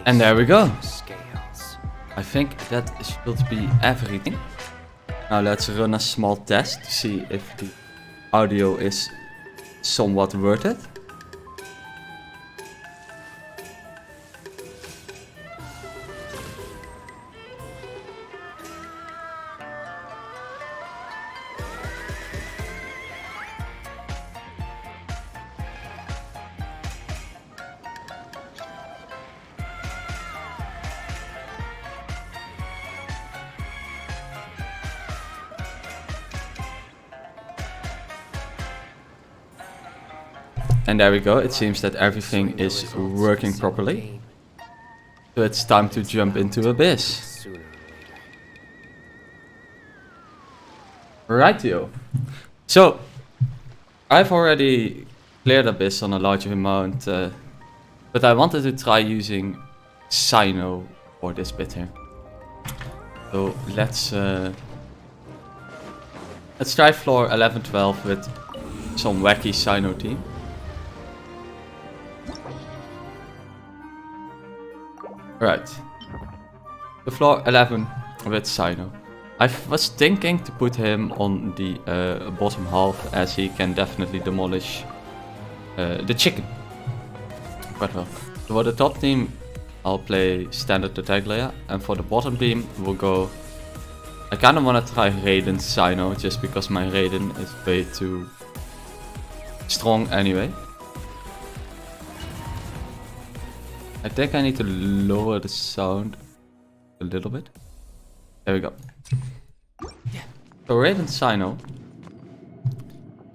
And there we go. I think that should be everything. Now let's run a small test to see if the audio is somewhat worth it. And there we go, it seems that everything is working properly. So it's time to jump into Abyss. Rightio. So, I've already cleared Abyss on a large amount, but I wanted to try using Cyno for this bit here. So let's try floor 11-12 with some wacky Cyno team. Right, the floor 11 with Cyno. I was thinking to put him on the bottom half, as he can definitely demolish the chicken. Quite well. So for the top team, I'll play standard Tartaglia, and for the bottom team, we'll go. I kind of want to try Raiden Cyno, just because my Raiden is way too strong anyway. I think I need to lower the sound a little bit. There we go. So Raiden Cyno.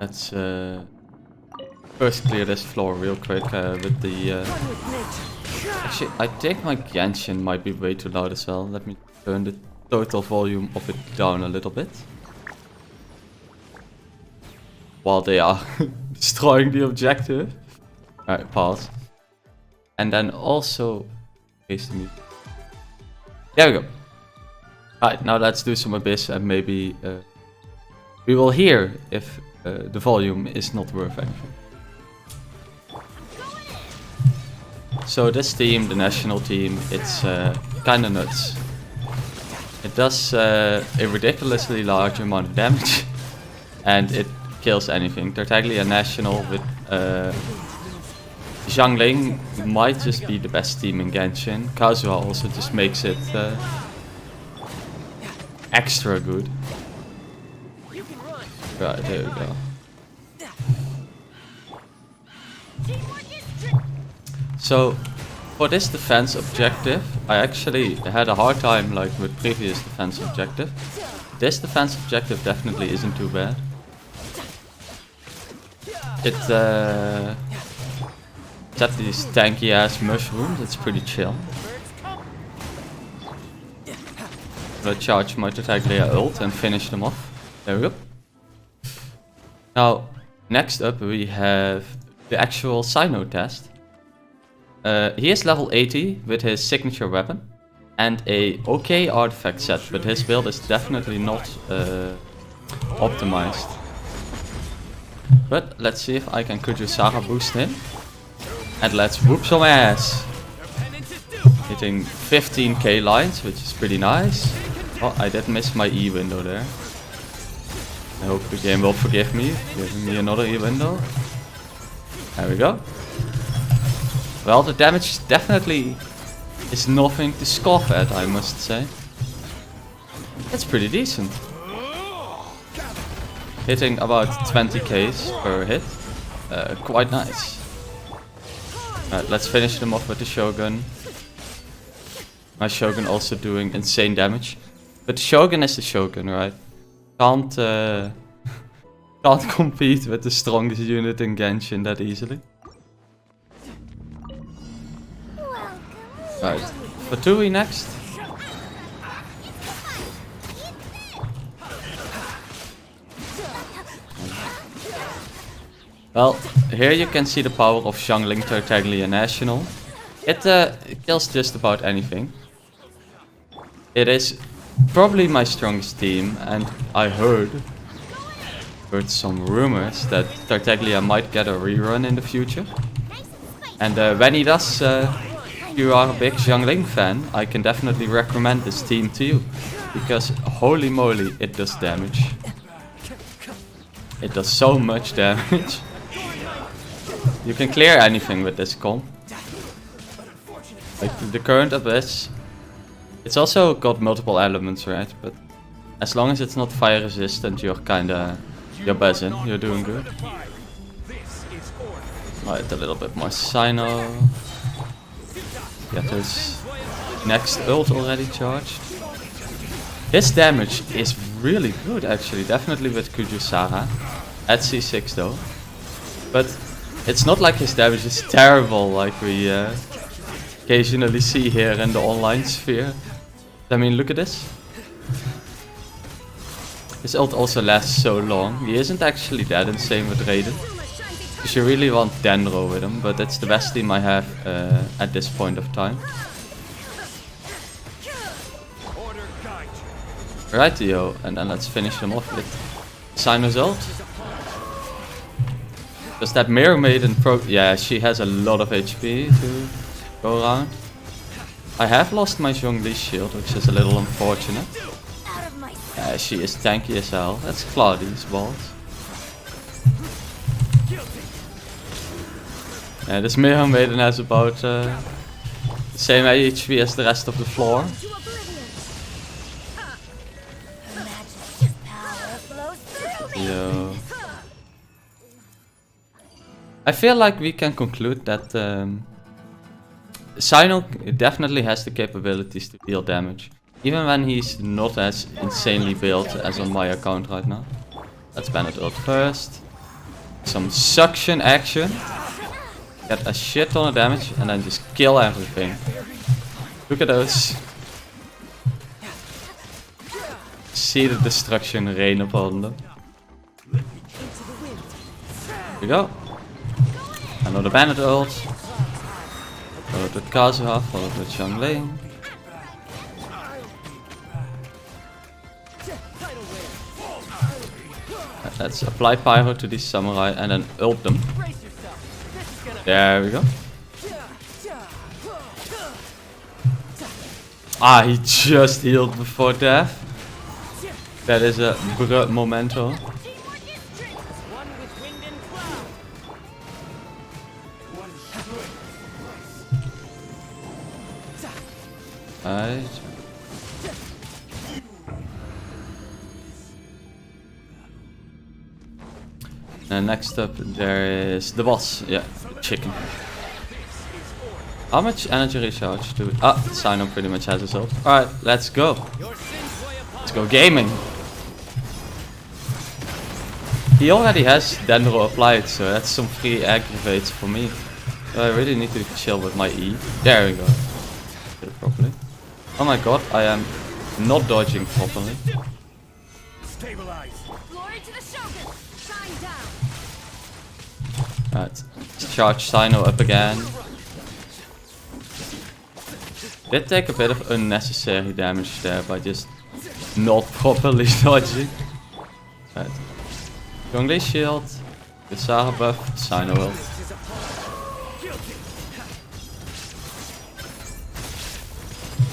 Let's first clear this floor real quick with the... Actually, I think my Genshin might be way too loud as well. Let me turn the total volume of it down a little bit. While they are destroying the objective. Alright, pause. And then also face the music. There we go. Alright, now let's do some Abyss, and maybe we will hear if the volume is not worth anything. So this team, the national team, it's kinda nuts. It does a ridiculously large amount of damage, and it kills anything. Tartaglia national with Xiangling might just be the best team in Genshin. Capsule also just makes it extra good. Right, there we go. So, for this defense objective, I actually had a hard time like with previous defense objective. This defense objective definitely isn't too bad. It's at these tanky ass mushrooms, it's pretty chill. I'm gonna charge my Tartaglia ult and finish them off. There we go. Now, next up we have the actual Cyno test. He is level 80 with his signature weapon and a okay artifact set, but his build is definitely not optimized. But let's see if I can Kujusaga boost him. And let's whoop some ass. Hitting 15k lines, which is pretty nice. Oh, I did miss my E window there. I hope the game will forgive me, giving me another E window. There we go. Well, the damage definitely is nothing to scoff at, I must say. It's pretty decent. Hitting about 20k per hit. Quite nice. Alright, let's finish them off with the Shogun. My Shogun also doing insane damage. But the Shogun is the Shogun, right? Can't compete with the strongest unit in Genshin that easily. Right, for Tui next. Well, here you can see the power of Xiangling Tartaglia National. It kills just about anything. It is probably my strongest team, and I heard some rumors that Tartaglia might get a rerun in the future. And when he does, you are a big Xiangling fan, I can definitely recommend this team to you. Because holy moly, it does damage. It does so much damage. You can clear anything with this comp. Like the current abyss. It's also got multiple elements, right? But as long as it's not fire resistant, you're buzzing. You're doing good. Right, a little bit more Cyno. Get his next ult already charged. His damage is really good actually, definitely with Kujusara. At C6 though. But it's not like his damage is terrible like we occasionally see here in the online sphere. I mean, look at this. His ult also lasts so long. He isn't actually that insane with Raiden. Because you really want Dendro with him, but it's the best team I have at this point of time. Right, Heyo, and then let's finish him off with Cyno's ult. Does that Mirror Maiden yeah, she has a lot of HP to go around. I have lost my Zhongli shield, which is a little unfortunate. She is tanky as hell. That's Claudie's balls. Yeah, this Mirror Maiden has about the same HP as the rest of the floor. Yo. I feel like we can conclude that Cyno definitely has the capabilities to deal damage. Even when he's not as insanely built as on my account right now. Let's ban it ult first. Some suction action. Get a shit ton of damage and then just kill everything. Look at those. See the destruction rain upon them. Here we go. Another bandit ult. Followed with Kazuha, followed with Xiangling. Let's apply pyro to these samurai and then ult them. There we go. Ah, he just healed before death. That is a memento. Right. And next up there is the boss. Yeah, the chicken. How much energy recharge do we... Ah, Cyno pretty much has his ult. Alright, let's go. Let's go gaming. He already has Dendro applied, so that's some free aggravates for me. So I really need to chill with my E. There we go. Did it properly. Oh my god, I am not dodging properly. Right, let's charge Cyno up again. Did take a bit of unnecessary damage there by just not properly dodging. Right. Zhongli shield, the Sara buff, Cyno ult.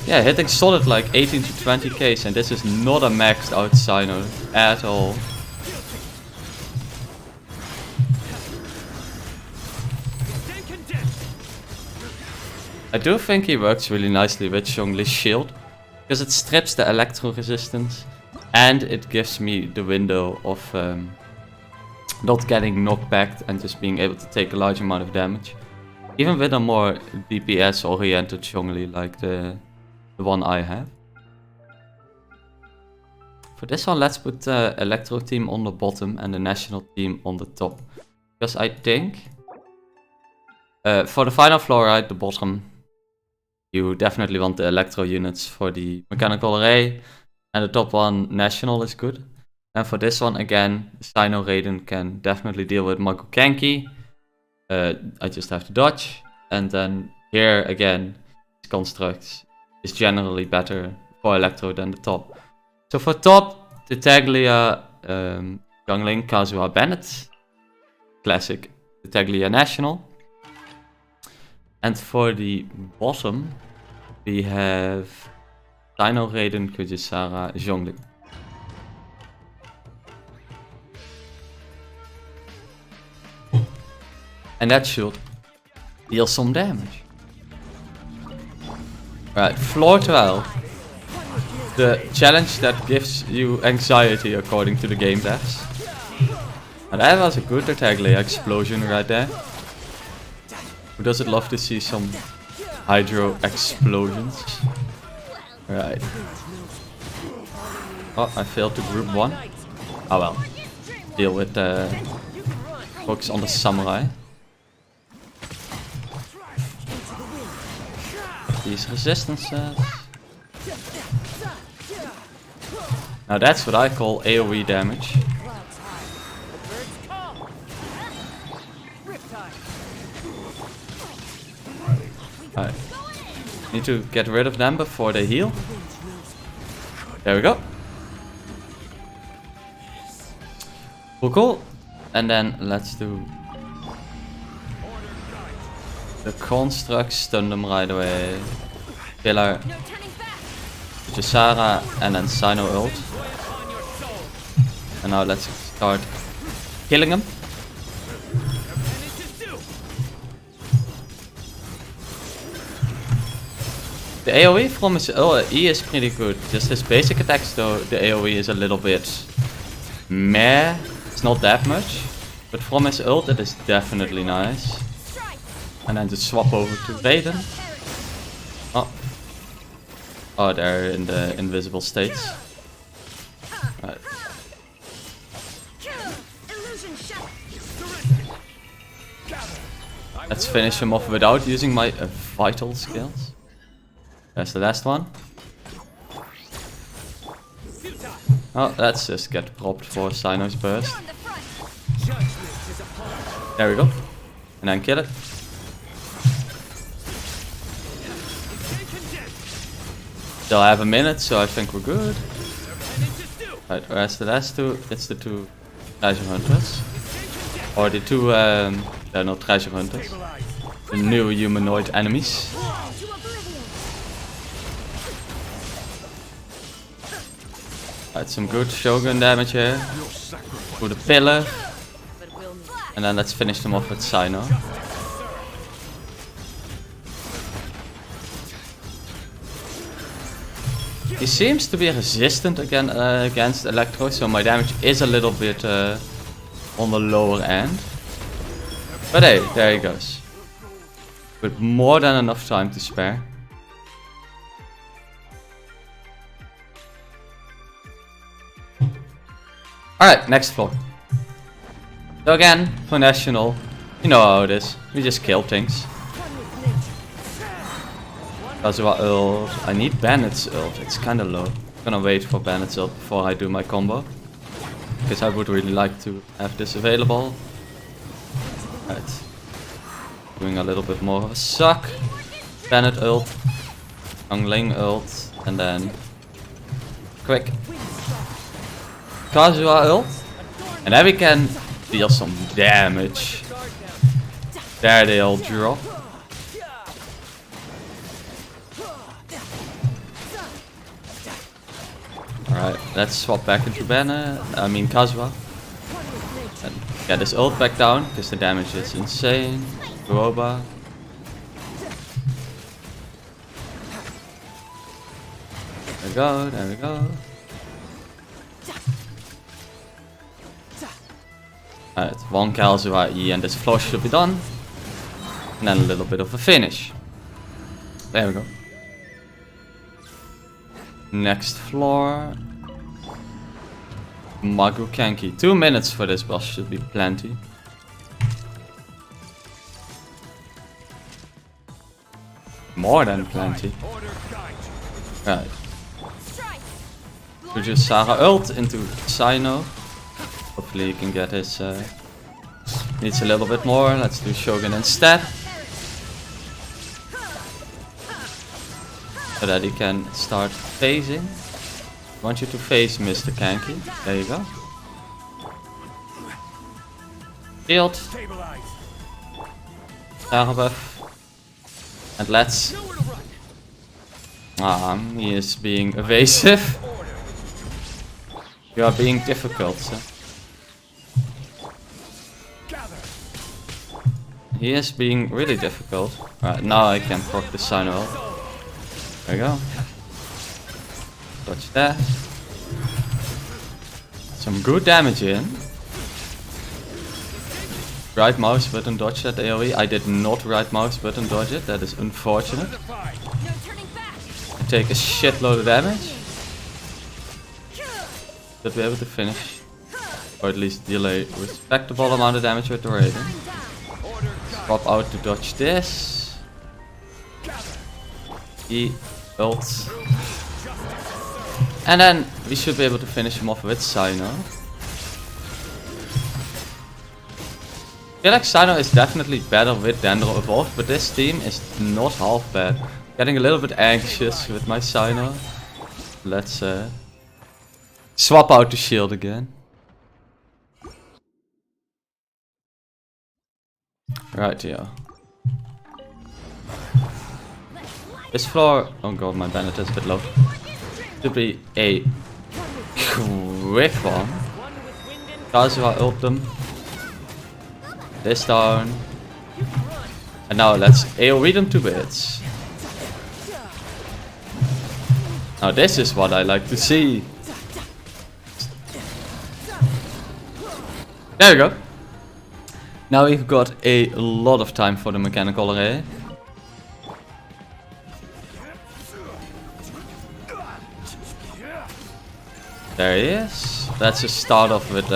Yeah, hitting solid like 18 to 20 Ks, and this is not a maxed out Cyno at all. I do think he works really nicely with Zhongli's shield, because it strips the electro resistance and it gives me the window of not getting knocked back and just being able to take a large amount of damage. Even with a more DPS oriented Zhongli like the one I have. For this one, let's put the Electro team on the bottom and the National team on the top. Because I think for the final floor, right, the bottom, you definitely want the Electro units for the Mechanical Array, and the top one, National, is good. And for this one, again, Cyno Raiden can definitely deal with Makukenki. I just have to dodge. And then here, again, Constructs is generally better for Electro than the top. So for top, Tartaglia Xiangling, Kazuha, Bennett. Classic Tartaglia National. And for the bottom, we have Cyno, Raiden, Kujisara, Xiangling. And that should deal some damage. Right, floor 12. The challenge that gives you anxiety according to the game devs. And that was a good Tartaglia explosion right there. Who doesn't love to see some hydro explosions? Right. Oh, I failed to group 1. Oh well. Deal with the focus on the samurai. These resistances. Now that's what I call AoE damage. Alright. Need to get rid of them before they heal. There we go. Cool. And then let's do the construct, stun them right away. Killer. Jusara and then Cyno ult. And now let's start killing them. The AoE from his E is pretty good. Just his basic attacks though, the AoE is a little bit meh. It's not that much. But from his ult it is definitely nice. And then just swap over to Raiden. Oh. Oh, they're in the invisible states. Right. Let's finish him off without using my vital skills. There's the last one. Oh, let's just get propped for Cyno's burst. There we go. And then kill it. Still have a minute, so I think we're good. Right, where's the last two? It's the two treasure hunters. Or the two, they're not treasure hunters. The new humanoid enemies. Right, some good Shogun damage here. For the pillar. And then let's finish them off with Cyno. He seems to be resistant again against Electro, so my damage is a little bit on the lower end. But hey, there he goes. With more than enough time to spare. Alright, next floor. So again, for National, you know how it is. We just kill things. Kazuha ult. I need Bandit's ult. It's kinda low. I'm gonna wait for Bandit's ult before I do my combo. Because I would really like to have this available. Right. Doing a little bit more of a suck. Bandit ult. Xiangling ult. And then quick Kazuha ult. And then we can deal some damage. There they all drop. Alright, let's swap back into Kazuha. And get his ult back down, because the damage is insane. Roba. There we go, there we go. Alright, one Kazuha E and this floor should be done. And then a little bit of a finish. There we go. Next floor. Magu Kenki. 2 minutes for this boss should be plenty. More than plenty. Right. We just Saga ult into Cyno. Hopefully he can get his... needs a little bit more. Let's do Shogun instead. So that he can start phasing. I want you to phase Mr. Kanki. There you go. Shield. Saga buff. And let's... he is being evasive. You are being difficult, sir. He is being really difficult. Right, now I can proc the Cyno. There we go. Dodge that. Some good damage in. Right mouse button dodge that AoE. I did not right mouse button dodge it. That is unfortunate. I take a shitload of damage. Should be able to finish. Or at least delay respectable amount of damage with the Raven. Swap out to dodge this. He ult. And then we should be able to finish him off with Cyno. I feel like Cyno is definitely better with Dendro evolved, but this team is not half bad. Getting a little bit anxious with my Cyno. Let's swap out the shield again. Right, yeah. This floor... Oh god, my bandit is a bit low. Should be a quick one. Kazuha ult them. This down. And now let's AoE them to bits. Now this is what I like to see. There we go. Now we've got a lot of time for the mechanical array. There he is. Let's just start off with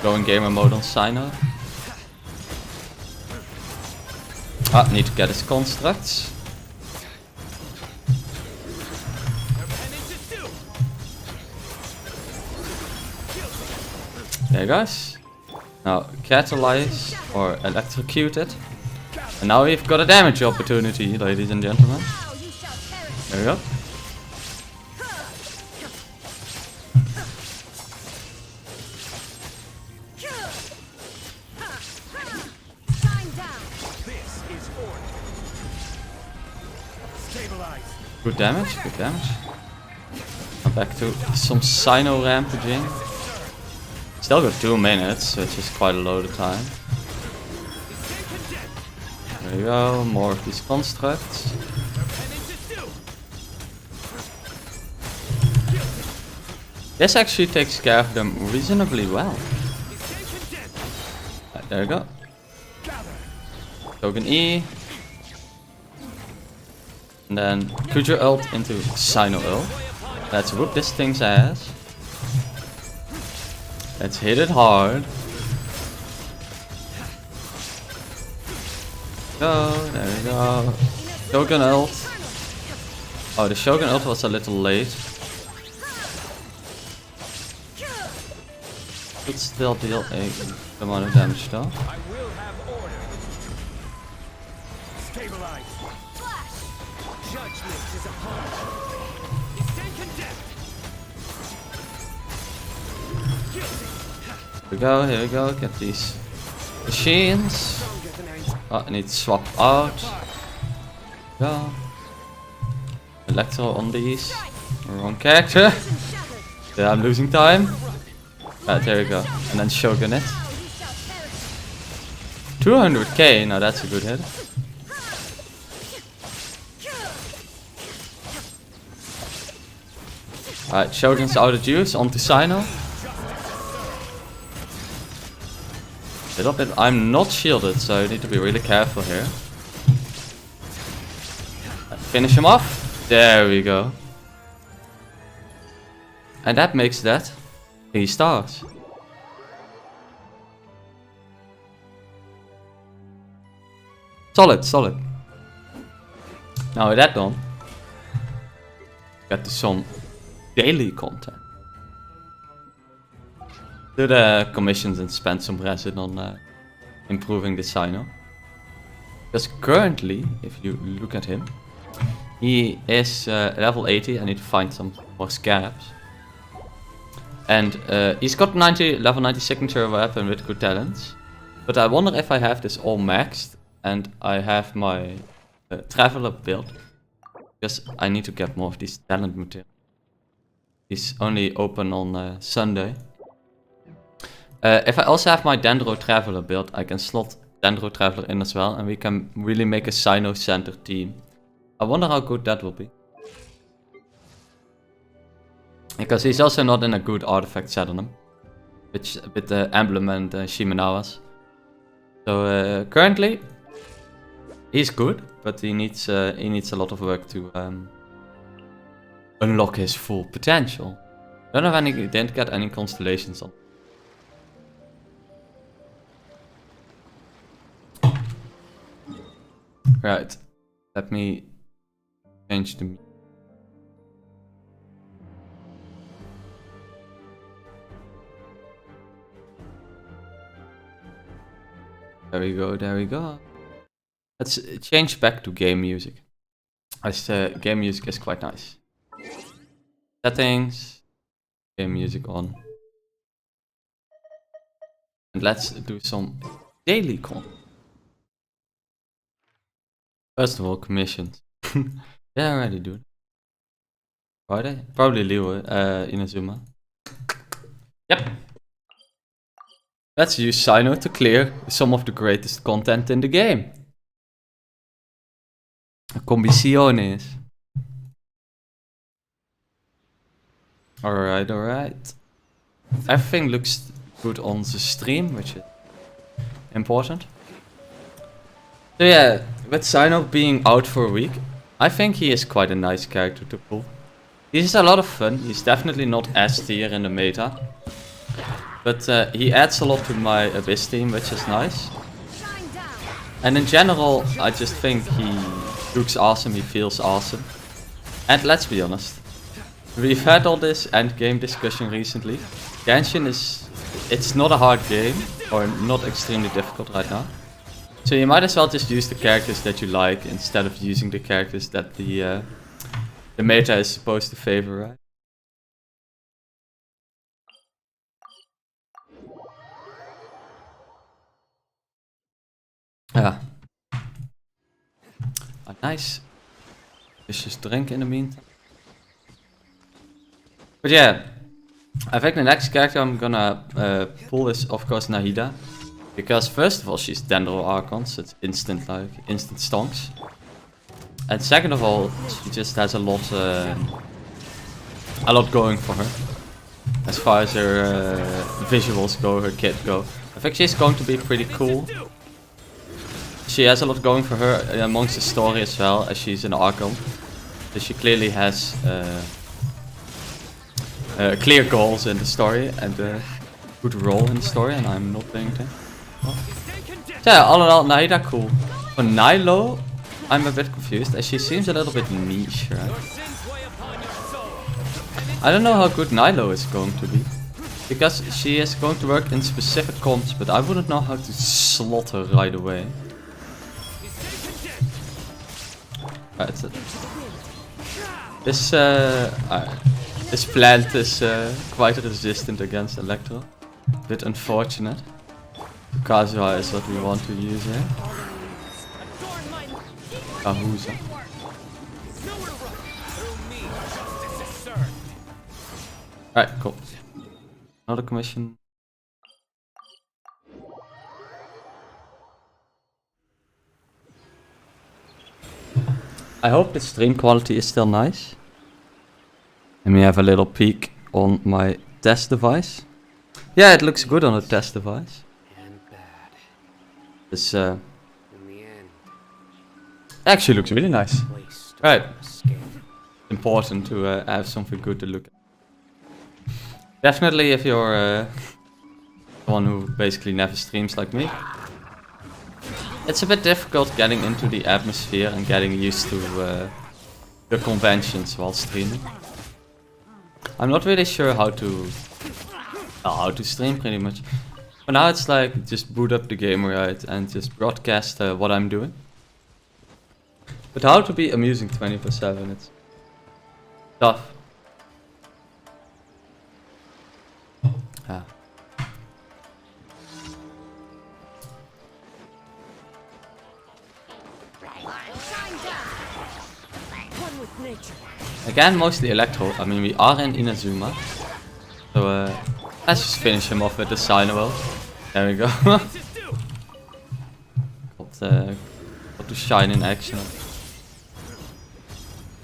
going gamer mode on Cyno. Need to get his constructs. There you guys. Now catalyze or electrocute it. And now we've got a damage opportunity, ladies and gentlemen. There we go. Good damage, good damage. Now back to some Cyno rampaging. Still got 2 minutes, which is quite a lot of time. There you go, more of these constructs. This actually takes care of them reasonably well. Right, there you go. Token E. And then put your ult into Cyno ult. Let's whoop this thing's ass. Let's hit it hard. Go, there we go. Shogun ult. Oh, the Shogun ult was a little late. Could still deal a good amount of damage though. Here we go, get these machines. Oh, I need to swap out. Go. Electro on these. Wrong character. Yeah, I'm losing time. Right, there we go. And then Shogun it. 200k, now that's a good hit. Alright, Shogun's out of juice, onto Cyno. Little bit, I'm not shielded, so I need to be really careful here. Finish him off. There we go. And that makes that 3 stars. Solid, solid. Now with that done, get to some daily content. Do the commissions and spend some resin on improving the Cyno. Because currently, if you look at him, he is level 80. I need to find some more scarabs. And he's got level 90 signature weapon with good talents. But I wonder if I have this all maxed and I have my Traveler build. Because I need to get more of these talent materials. He's only open on Sunday. If I also have my Dendro Traveler build, I can slot Dendro Traveler in as well. And we can really make a Cyno Center team. I wonder how good that will be. Because he's also not in a good artifact set on him. Which with the Emblem and Shimenawas. So currently, he's good. But he needs a lot of work to unlock his full potential. Didn't get any constellations on. Right, let me change the. There we go, there we go. Let's change back to game music. As game music is quite nice. Settings, game music on. And let's do some daily content. First of all, commissions. Yeah, I already do. Are they? Probably Leo, Inazuma. Yep. Let's use Cyno to clear some of the greatest content in the game. Combiciones. Alright, alright. Everything looks good on the stream, which is important. So yeah, with Cyno being out for a week, I think he is quite a nice character to pull. He's a lot of fun. He's definitely not S tier in the meta. But he adds a lot to my Abyss team, which is nice. And in general, I just think he looks awesome, he feels awesome. And let's be honest, we've had all this endgame discussion recently. Genshin it's not a hard game, or not extremely difficult right now. So you might as well just use the characters that you like, instead of using the characters that the meta is supposed to favor, right? Yeah. A nice delicious drink in the meantime. But yeah, I think the next character I'm gonna pull is of course Nahida. Because first of all she's Dendro Archon, so it's instant stonks. And second of all, she just has a lot going for her. As far as her visuals go, her kit go. I think she's going to be pretty cool. She has a lot going for her amongst the story as well, as she's an Archon. So she clearly has clear goals in the story and a good role in the story, and I'm not paying attention. So yeah, all in all, Nahida cool. For Nilo, I'm a bit confused, as she seems a little bit niche, right? I don't know how good Nilo is going to be. Because she is going to work in specific comps, but I wouldn't know how to slot her right away. Right, so this plant is quite resistant against Electro. Bit unfortunate. Kazuha is what we want to use here. Kahuza. Right, cool. Another commission. I hope the stream quality is still nice. Let me have a little peek on my test device. Yeah, it looks good on a test device. This actually looks really nice. Right. Important to have something good to look at. Definitely if you're someone who basically never streams like me. It's a bit difficult getting into the atmosphere and getting used to the conventions while streaming. I'm not really sure how to stream pretty much. For now it's like just boot up the game right and just broadcast what I'm doing. But how to be amusing 24/7, it's tough. Yeah. Again, mostly Electro. I mean, we are in Inazuma. So, let's just finish him off with the Cyno. There we go. got to shine in action.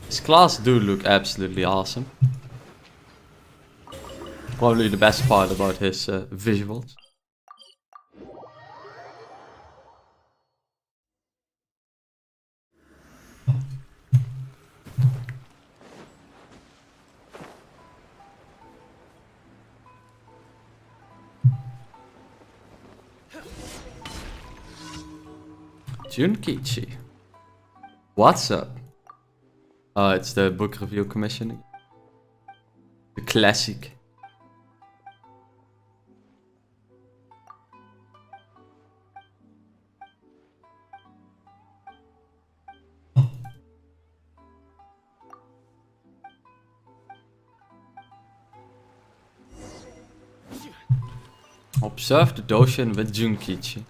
His class do look absolutely awesome. Probably the best part about his visuals. Junkichi. What's up? Oh, it's the book review commissioning. The classic. Observe the Doshin with Junkichi.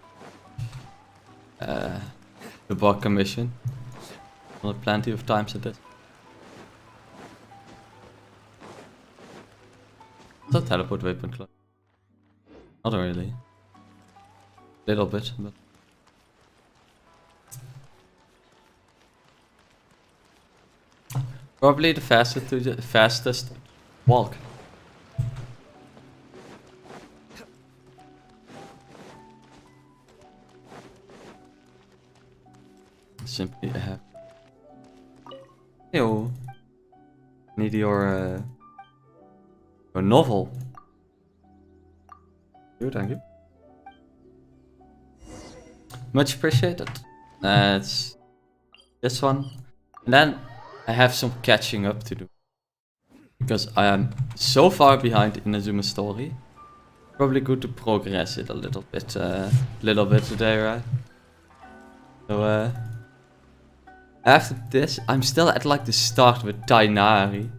The book commission. Well, plenty of times at this. It's a teleport weapon club. Not really. Little bit, but. Probably the fastest walk. Simply have. Heyo. Need your novel. Thank you. Much appreciated. It's this one. And then I have some catching up to do. Because I am so far behind in Inazuma's story. Probably good to progress it a little bit today, right? So after this, I'm still at like the start with Tainari.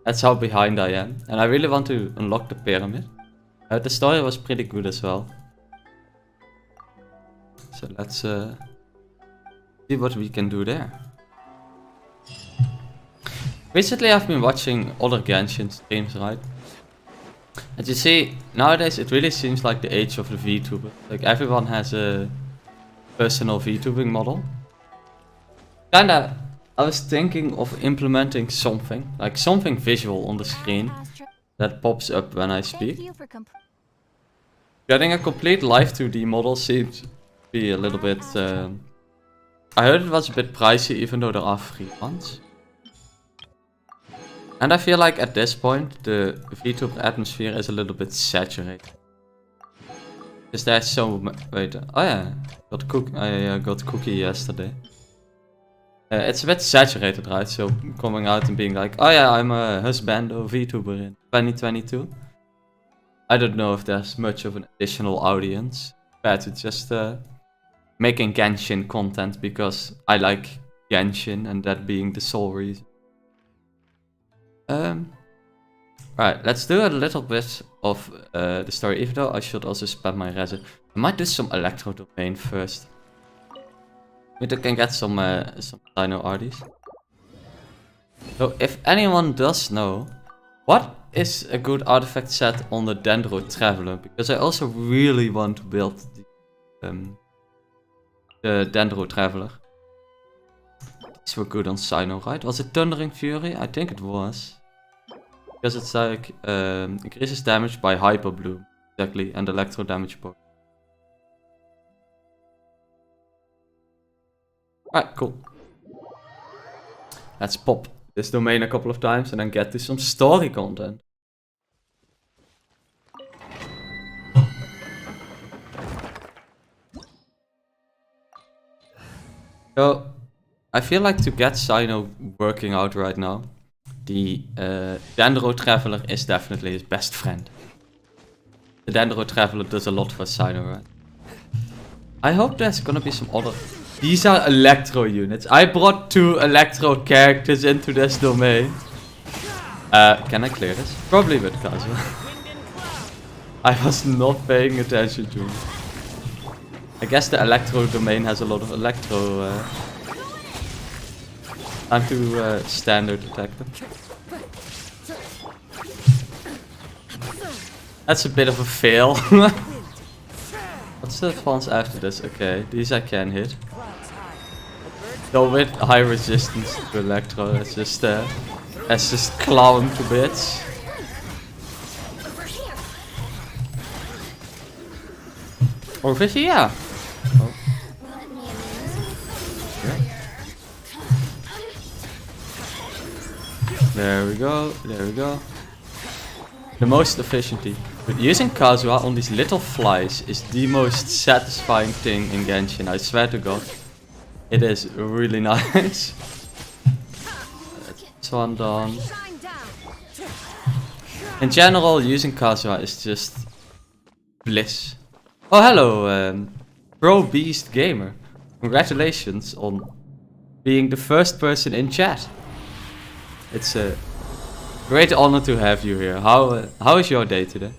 That's how behind I am. And I really want to unlock the pyramid. The story was pretty good as well. So let's see what we can do there. Recently I've been watching other Genshin streams, right? And you see, nowadays it really seems like the age of the VTuber. Like everyone has a personal VTubing model. Kinda, I was thinking of implementing something, like something visual on the screen that pops up when I speak. Getting a complete live 2D model seems to be a little bit... I heard it was a bit pricey even though there are free ones. And I feel like at this point the VTuber atmosphere is a little bit saturated. Because there's so much... Wait, oh yeah, I got cookie yesterday. It's a bit saturated, right? So coming out and being like, oh yeah, I'm a husband or VTuber in 2022. I don't know if there's much of an additional audience compared to just making Genshin content because I like Genshin and that being the sole reason. Right, let's do a little bit of the story, even though I should also spend my resin. I might do some Electro Domain first. Maybe I can get some Cyno arties. So if anyone does know, what is a good artifact set on the Dendro Traveler? Because I also really want to build the Dendro Traveler. These were good on Cyno, right? Was it Thundering Fury? I think it was. Because it's like, increases damage by Hyper Bloom. Exactly, and Electro damage both. Alright, cool. Let's pop this domain a couple of times and then get to some story content. So, I feel like to get Cyno working out right now, the Dendro Traveler is definitely his best friend. The Dendro Traveler does a lot for Cyno, right? I hope there's gonna be some other... These are Electro units. I brought 2 Electro characters into this domain. Can I clear this? Probably with Capsule. I was not paying attention to it. I guess the Electro domain has a lot of Electro Time to standard attack them. That's a bit of a fail. What's the advance after this? Okay, these I can hit. Though with high resistance to Electro, it's just clown to bits. Or Fishy, yeah. Oh. There we go, there we go. The most efficiently. But using Kazuha on these little flies is the most satisfying thing in Genshin, I swear to god. It is really nice. This one done. In general, using Kazuha is just bliss. Oh hello, Pro Beast Gamer. Congratulations on being the first person in chat. It's a great honor to have you here. How is your day today?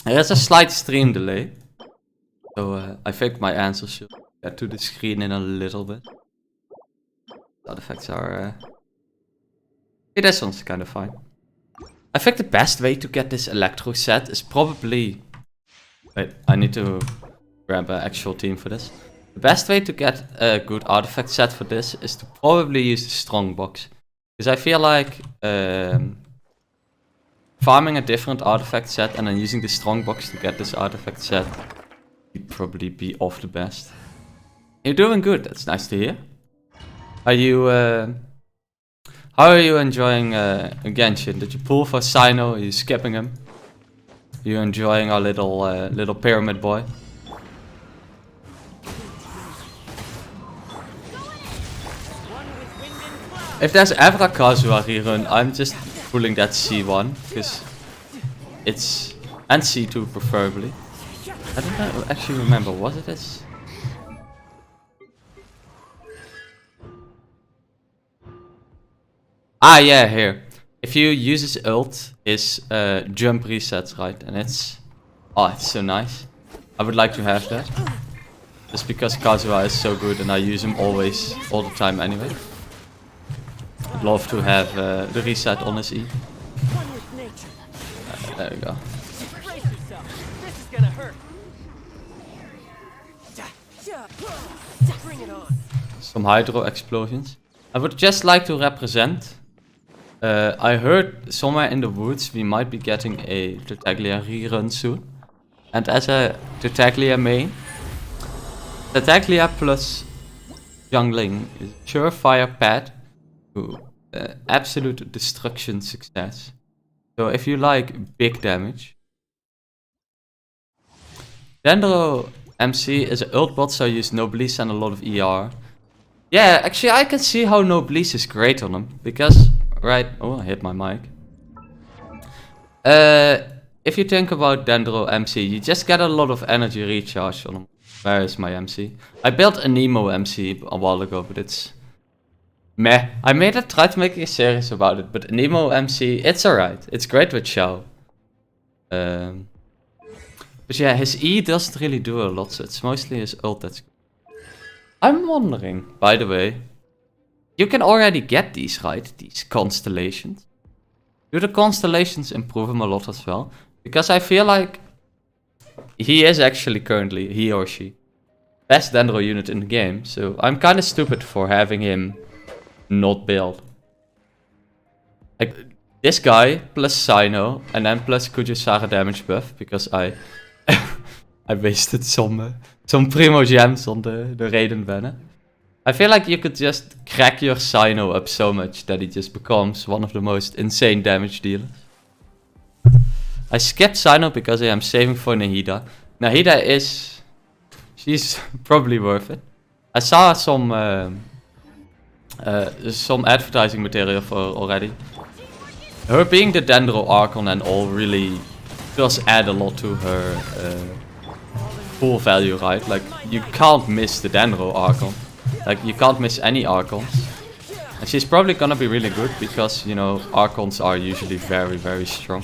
There's a slight stream delay, so I think my answer should get to the screen in a little bit. Side effects are... Hey, this one's kind of fine. I think the best way to get this Electro set is probably... Wait, I need to grab an actual team for this. The best way to get a good artifact set for this is to probably use the strong box. Because I feel like farming a different artifact set and then using the strong box to get this artifact set would probably be off the best. You're doing good, that's nice to hear. Are you... how are you enjoying Genshin? Did you pull for Cyno? Are you skipping him? Are you enjoying our little pyramid boy? If there's ever a Kazuha rerun, I'm just pulling that C1, because it's... and C2 preferably. I don't actually remember, was it this? Ah yeah, here. If you use his ult, his jump resets, right? And it's... oh, it's so nice. I would like to have that. Just because Kazuha is so good and I use him always, all the time anyway. I'd love to have the reset on his E. There we go. Some hydro explosions. I would just like to represent. I heard somewhere in the woods we might be getting a Tartaglia rerun soon. And as a Tartaglia main, Tartaglia plus Xiangling is a surefire path to absolute destruction success. So if you like big damage, Dendro MC is an ult bot, so I use Noblesse and a lot of ER. Yeah, actually I can see how Noblesse is great on him, because, right, oh I hit my mic. If you think about Dendro MC, you just get a lot of energy recharge on him. Where is my MC? I built a Nemo MC a while ago, but it's... meh. I tried to make a series about it, but Nemo MC, it's alright. It's great with Xiao. But yeah, his E doesn't really do a lot, so it's mostly his ult that's good. I'm wondering, by the way, you can already get these, right? These constellations. Do the constellations improve him a lot as well? Because I feel like he is actually currently, he or she, best Dendro unit in the game. So I'm kind of stupid for having him not build. Like, this guy plus Cyno and then plus Kujusaga damage buff, because I I wasted some primo gems on the Raiden banner. I feel like you could just crack your Cyno up so much that he just becomes one of the most insane damage dealers. I skipped Cyno because I am saving for Nahida. Nahida is... she's probably worth it. I saw some advertising material for her already. Her being the Dendro Archon and all really does add a lot to her full value, right? Like, you can't miss the Dendro Archon. Like, you can't miss any Archons. And she's probably gonna be really good because, you know, Archons are usually very, very strong.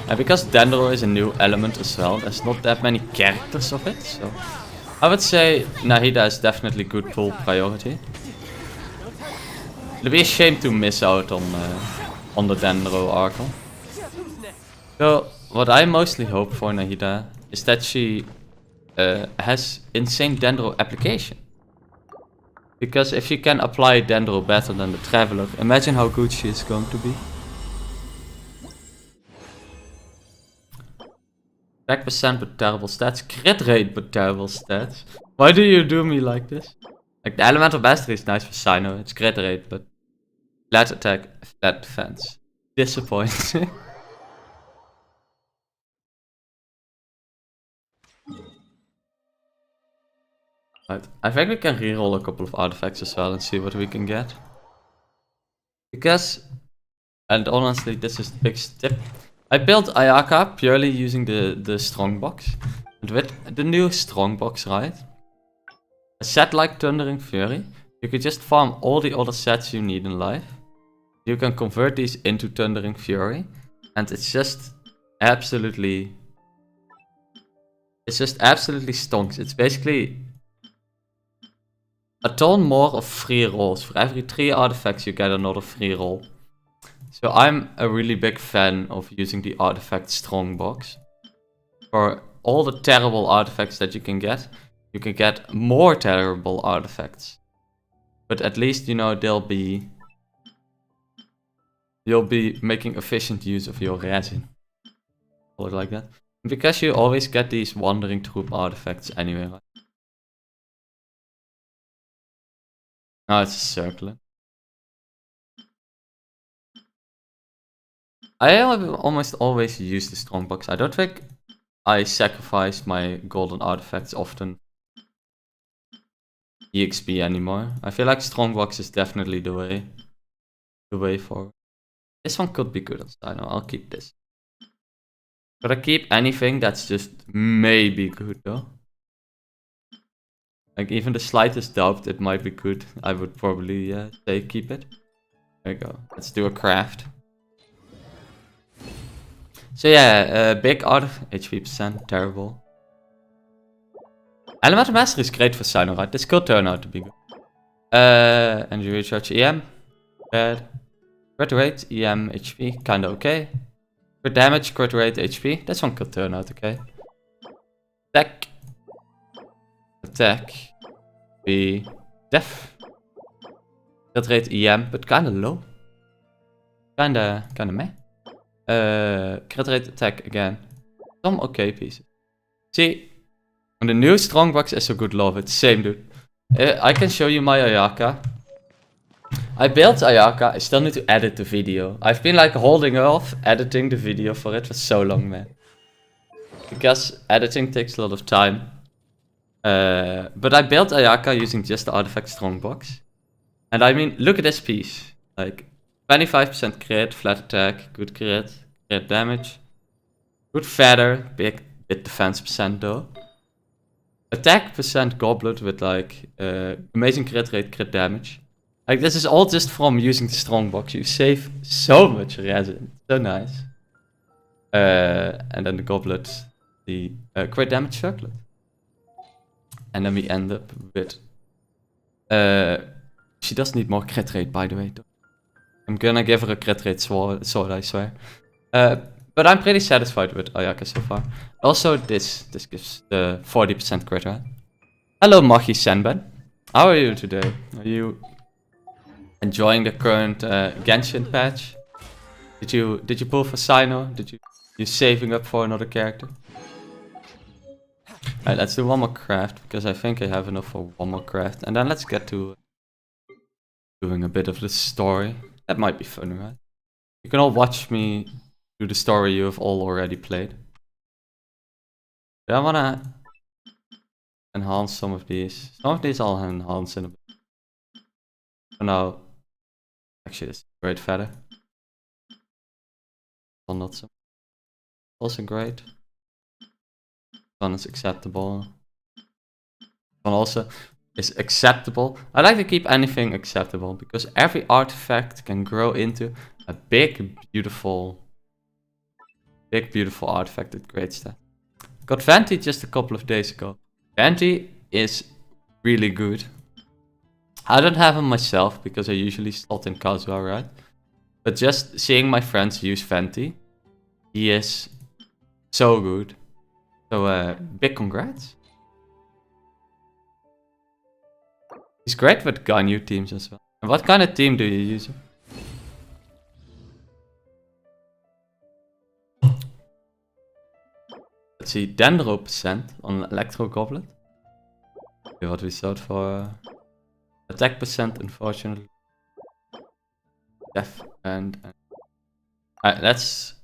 And because Dendro is a new element as well, there's not that many characters of it, so I would say Nahida is definitely good pull priority. It'd be a shame to miss out on the Dendro Archon. So, what I mostly hope for Nahida is that she has insane Dendro application. Because if she can apply Dendro better than the Traveler, imagine how good she is going to be. Attack percent but terrible stats, crit rate but terrible stats. Why do you do me like this? Like the Elemental Mastery is nice for Cyno, it's crit rate, but flat attack, flat defense. Disappointing. Right. I think we can reroll a couple of artifacts as well and see what we can get. Because, and honestly, this is the biggest tip. I built Ayaka purely using the strongbox. And with the new strongbox, right? A set like Thundering Fury, you can just farm all the other sets you need in life. You can convert these into Thundering Fury. And it's just absolutely... It's just absolutely stonks. It's basically... a ton more of free rolls. For every 3 artifacts you get another free roll. So I'm a really big fan of using the artifact strongbox. For all the terrible artifacts that you can get more terrible artifacts. But at least, you know, you'll be making efficient use of your resin. Or like that. Because you always get these wandering troop artifacts anyway, right? Oh, it's a circle. I almost always use the strongbox. I don't think I sacrifice my golden artifacts often. EXP anymore. I feel like strongbox is definitely the way forward. This one could be good on Cyno. I'll keep this. Should I keep anything that's just maybe good though? Like even the slightest doubt it might be good, I would probably say keep it. There we go. Let's do a craft. So yeah, big art, HP percent, terrible. Elemental Mastery is great for Cyno, right? This could turn out to be good. Energy recharge, EM, bad. Crit rate, EM, HP, kinda okay. Crit damage, crit rate, HP, this one could turn out okay. Attack. Be def. Crit rate EM, but kinda low. Kinda meh. Crit rate attack again. Some okay pieces. See, the new strongbox is so good, love it. Same dude. I can show you my Ayaka. I built Ayaka, I still need to edit the video. I've been like holding off editing the video for it for so long, man. Because editing takes a lot of time. But I built Ayaka using just the artifact strongbox. And I mean, look at this piece. Like, 25% crit, flat attack, good crit damage. Good feather, big bit defense percent though. Attack percent goblet with like amazing crit rate, crit damage. Like this is all just from using the strongbox. You save so much resin. So nice. And then the goblet, the crit damage circlet. And then we end up with... she does need more crit rate, by the way. I'm gonna give her a crit rate sword, I swear. But I'm pretty satisfied with Ayaka so far. Also, this gives the 40% crit rate. Hello, Machi Senben. How are you today? Are you enjoying the current Genshin patch? Did you pull for Cyno? You saving up for another character? Alright, let's do one more craft, because I think I have enough for one more craft. And then let's get to doing a bit of the story. That might be fun, right? You can all watch me do the story you have all already played. But I wanna enhance some of these. Some of these I'll enhance in a bit. For now, actually this is great feather. Well, not so. Also great. One is acceptable. One also is acceptable. I like to keep anything acceptable because every artifact can grow into a big, beautiful artifact with great stat. Got Venti just a couple of days ago. Venti is really good. I don't have him myself because I usually slot in Kazuha, right? But just seeing my friends use Venti, he is so good. So big congrats. He's great with Ganyu teams as well. And what kind of team do you use? Let's see, Dendro percent on Electro Goblet. Okay, what we sought for. Attack percent, unfortunately. Def and. That's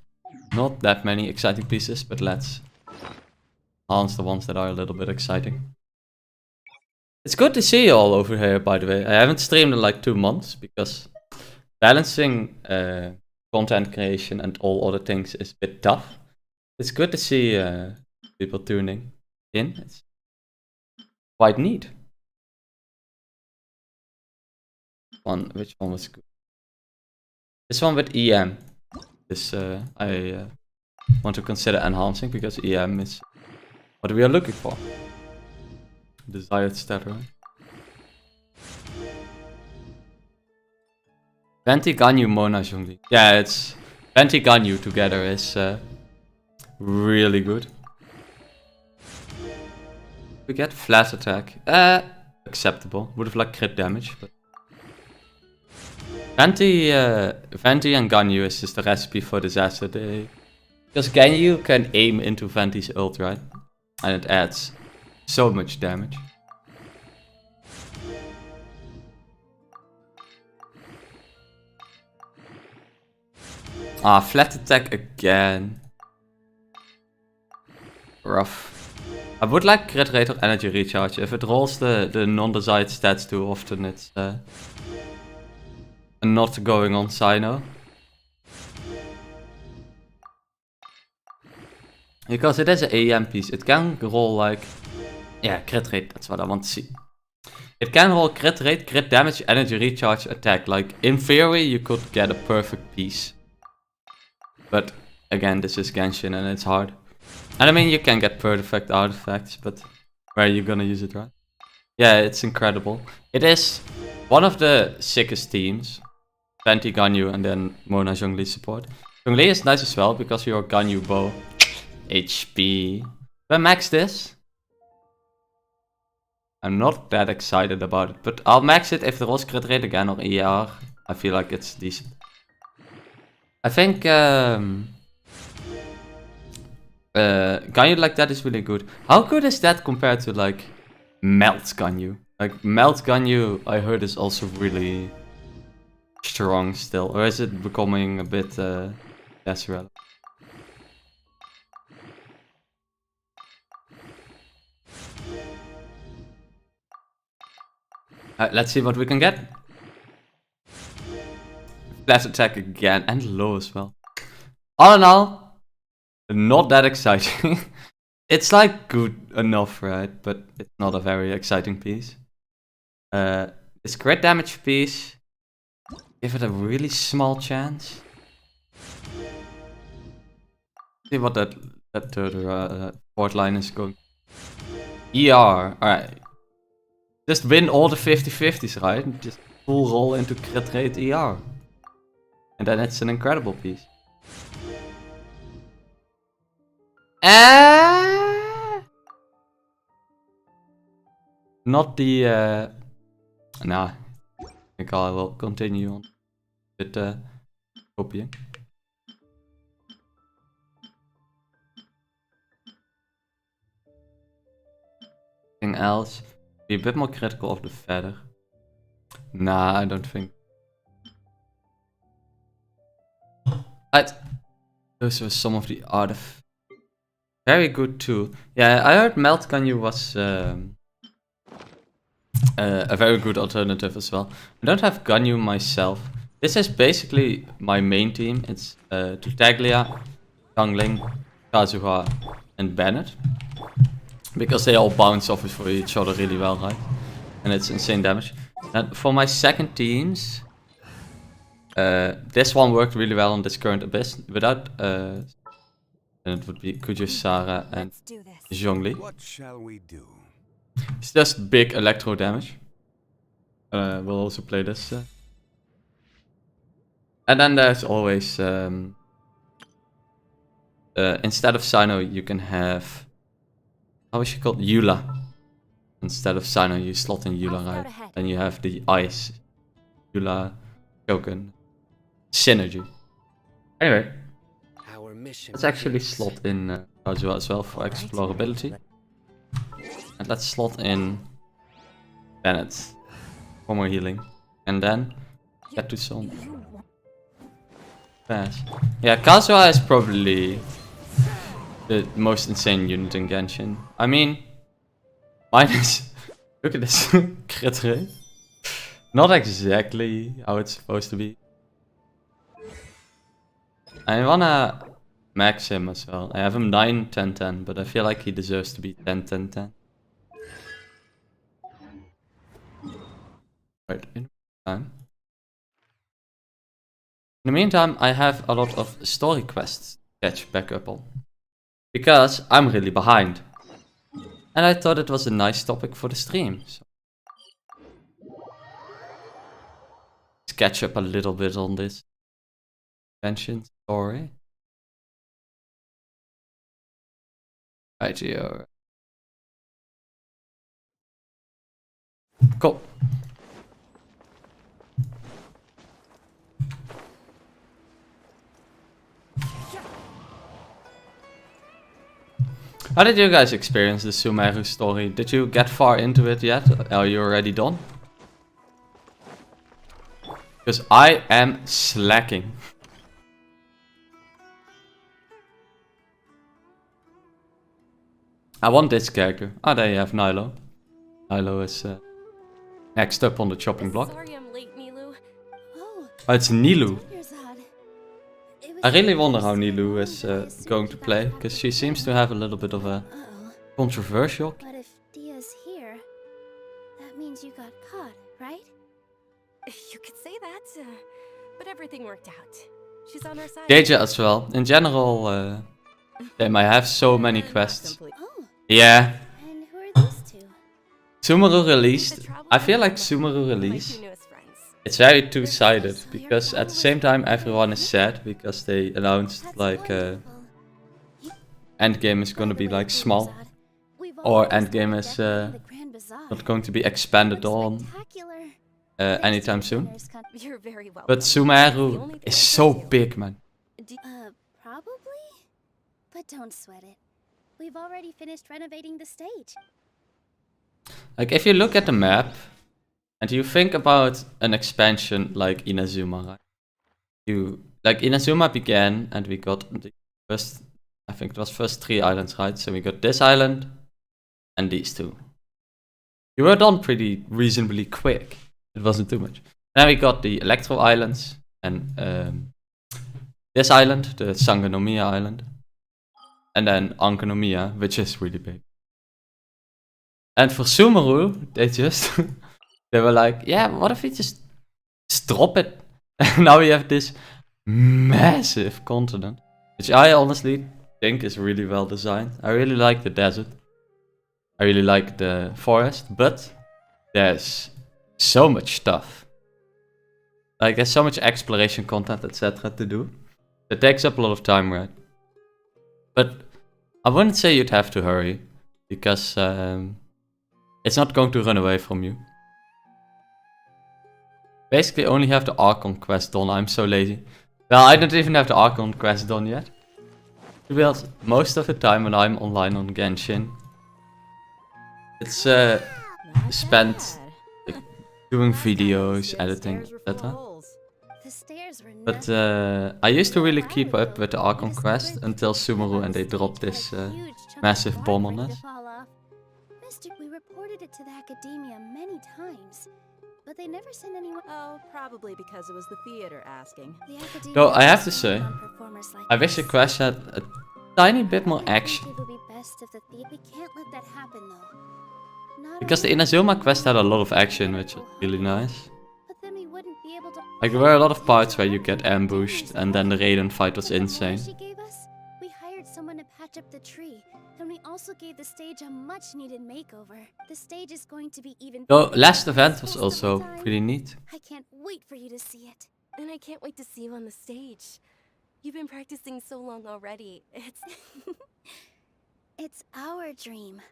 not that many exciting pieces, but let's enhance the ones that are a little bit exciting. It's good to see you all over here, by the way. I haven't streamed in like 2 months because balancing content creation and all other things is a bit tough. It's good to see people tuning in. It's quite neat. Which one was good? This one with EM. This I want to consider enhancing because EM is what we are looking for. Desired stat, right? Venti Ganyu Mona Xiangling. Yeah, it's Venti Ganyu together is really good. We get flat attack. Acceptable. Would have liked crit damage, but Venti and Ganyu is just a recipe for disaster. Because Ganyu can aim into Venti's ult, right? And it adds so much damage. Ah, flat attack again. Rough. I would like crit rate or energy recharge. If it rolls the non-desired stats too often, it's not going on Cyno. Because it is an AEM piece. It can roll like... Yeah, crit rate, that's what I want to see. It can roll crit rate, crit damage, energy recharge, attack. Like, in theory, you could get a perfect piece. But, again, this is Genshin and it's hard. And I mean, you can get perfect artifacts, but where are you gonna use it, right? Yeah, it's incredible. It is one of the sickest teams. Venti Ganyu and then Mona Xiangling support. Xiangling is nice as well because your Ganyu bow. HP. Do I max this? I'm not that excited about it, but I'll max it if the rolls crit rate again or ER. I feel like it's decent. I think Ganyu like that is really good. How good is that compared to like Melt Ganyu? Like Melt Ganyu I heard is also really strong still. Or is it becoming a bit less relevant? Let's see what we can get. Flash attack again and low as well. All in all, not that exciting. It's like good enough, right? But it's not a very exciting piece. This crit damage piece, give it a really small chance. See what that fourth line is going. ER, alright. Just win all the 50-50s, right? Just full roll into crit rate ER. And then it's an incredible piece. Not the... Nah. I think I will continue on with copying. Anything else? Be a bit more critical of the feather. Nah, I don't think. Those were some of the artifacts. Very good too. Yeah, I heard Melt Ganyu was a very good alternative as well. I don't have Ganyu myself. This is basically my main team. It's Tartaglia, Xiangling, Kazuha, and Bennett. Because they all bounce off of each other really well, right? And it's insane damage. And for my second teams, this one worked really well on this current Abyss. Without, and it would be Kujo, Sara, and Xiangling. What shall we do? It's just big electro damage. We'll also play this. And then there's always... instead of Cyno, you can have... How is she called? Eula. Instead of Cyno, you slot in Eula, right? And you have the Ice. Eula, Shogun, Synergy. Anyway. Let's actually slot in Kazuha as well for explorability. And let's slot in Bennett for more healing. And then get to some pass. Yeah, Kazuha is probably the most insane unit in Genshin. I mean, mine is... Look at this crit rate. Not exactly how it's supposed to be. I wanna max him as well. I have him 9, 10, 10, but I feel like he deserves to be 10, 10, 10. Right, in time. In the meantime, I have a lot of story quests to catch back up on. Because I'm really behind. And I thought it was a nice topic for the stream. So let's catch up a little bit on this Genshin story. Right here. Cool. How did you guys experience the Sumeru story? Did you get far into it yet? Are you already done? Because I am slacking. I want this character. Oh, there you have Nilo. Nilo is next up on the chopping block. Sorry I'm late, Milu. Oh, it's Nilu. I really wonder how Nilu is going to play, because she seems to have a little bit of a controversial. But if Dia's here, that means you got caught, right? You could say that, but everything worked out. She's on our side. Deja as well. In general, they might have so many quests. Oh, Yeah. and who are these two? Sumeru released. I feel like Sumeru release. It's very two-sided, because at the same time everyone is sad because they announced like Endgame is gonna be like small, or Endgame is not going to be expanded on anytime soon. You're very welcome. But Sumeru is so big, man. Probably? But don't sweat it. We've already finished renovating the stage. Like if you look at the map and you think about an expansion like Inazuma, right? Like Inazuma began and we got the first, I think it was first 3 islands, right? So we got this island and these 2. You were done pretty reasonably quick. It wasn't too much. Then we got the Electro Islands and this island, the Sangonomiya Island. And then Ankonomiya, which is really big. And for Sumeru, they were like, yeah, what if we just drop it? And now we have this massive continent, which I honestly think is really well designed. I really like the desert. I really like the forest, but there's so much stuff. Like there's so much exploration content, etc. to do. It takes up a lot of time, right? But I wouldn't say you'd have to hurry, because it's not going to run away from you. Basically only have the Archon quest done. I'm so lazy. Well, I don't even have the Archon quest done yet. Because most of the time when I'm online on Genshin, it's spent like, doing videos, editing, etc. But I used to really keep up with the Archon quest until Sumeru and they dropped this massive bomb on us. Mystic, we reported it to the academia many times, but they never sent anyone. Oh, probably because it was the theater asking. The academia Though I have to doesn't say, run performers like I wish the us. quest had a tiny bit more action. It would be best if the we can't let that happen though. Not Because the only Inazuma quest had a lot of action, which was really nice. but then we wouldn't be able to. Like there were a lot of parts where you get ambushed and then the Raiden fight was insane. She gave us, we hired someone to to patch up the tree, and we also gave the stage a much-needed makeover. The stage is going to be even So bigger last than event this was festival also time. pretty neat. I can't wait for you to see it. And I can't wait to see you on the stage. You've been practicing so long already. It's our dream.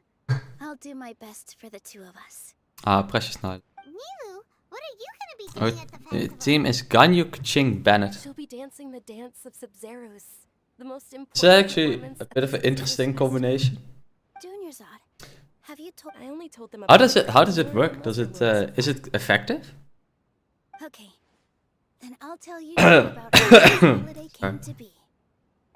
I'll do my best for the two of us. Ah, Precious Night. Milu, what are you gonna be Our doing at the festival? team is Ganyu, Kaching, Bennett. She'll be dancing the dance of Sub-Zeros. The most important It's actually performance a bit of an Sub-Zero's interesting festival. combination. Junior Zod, have you told? I only told them How about does it Lord work? and Does it Lord is it effective? Okay, then I'll tell you about how this holiday came to be.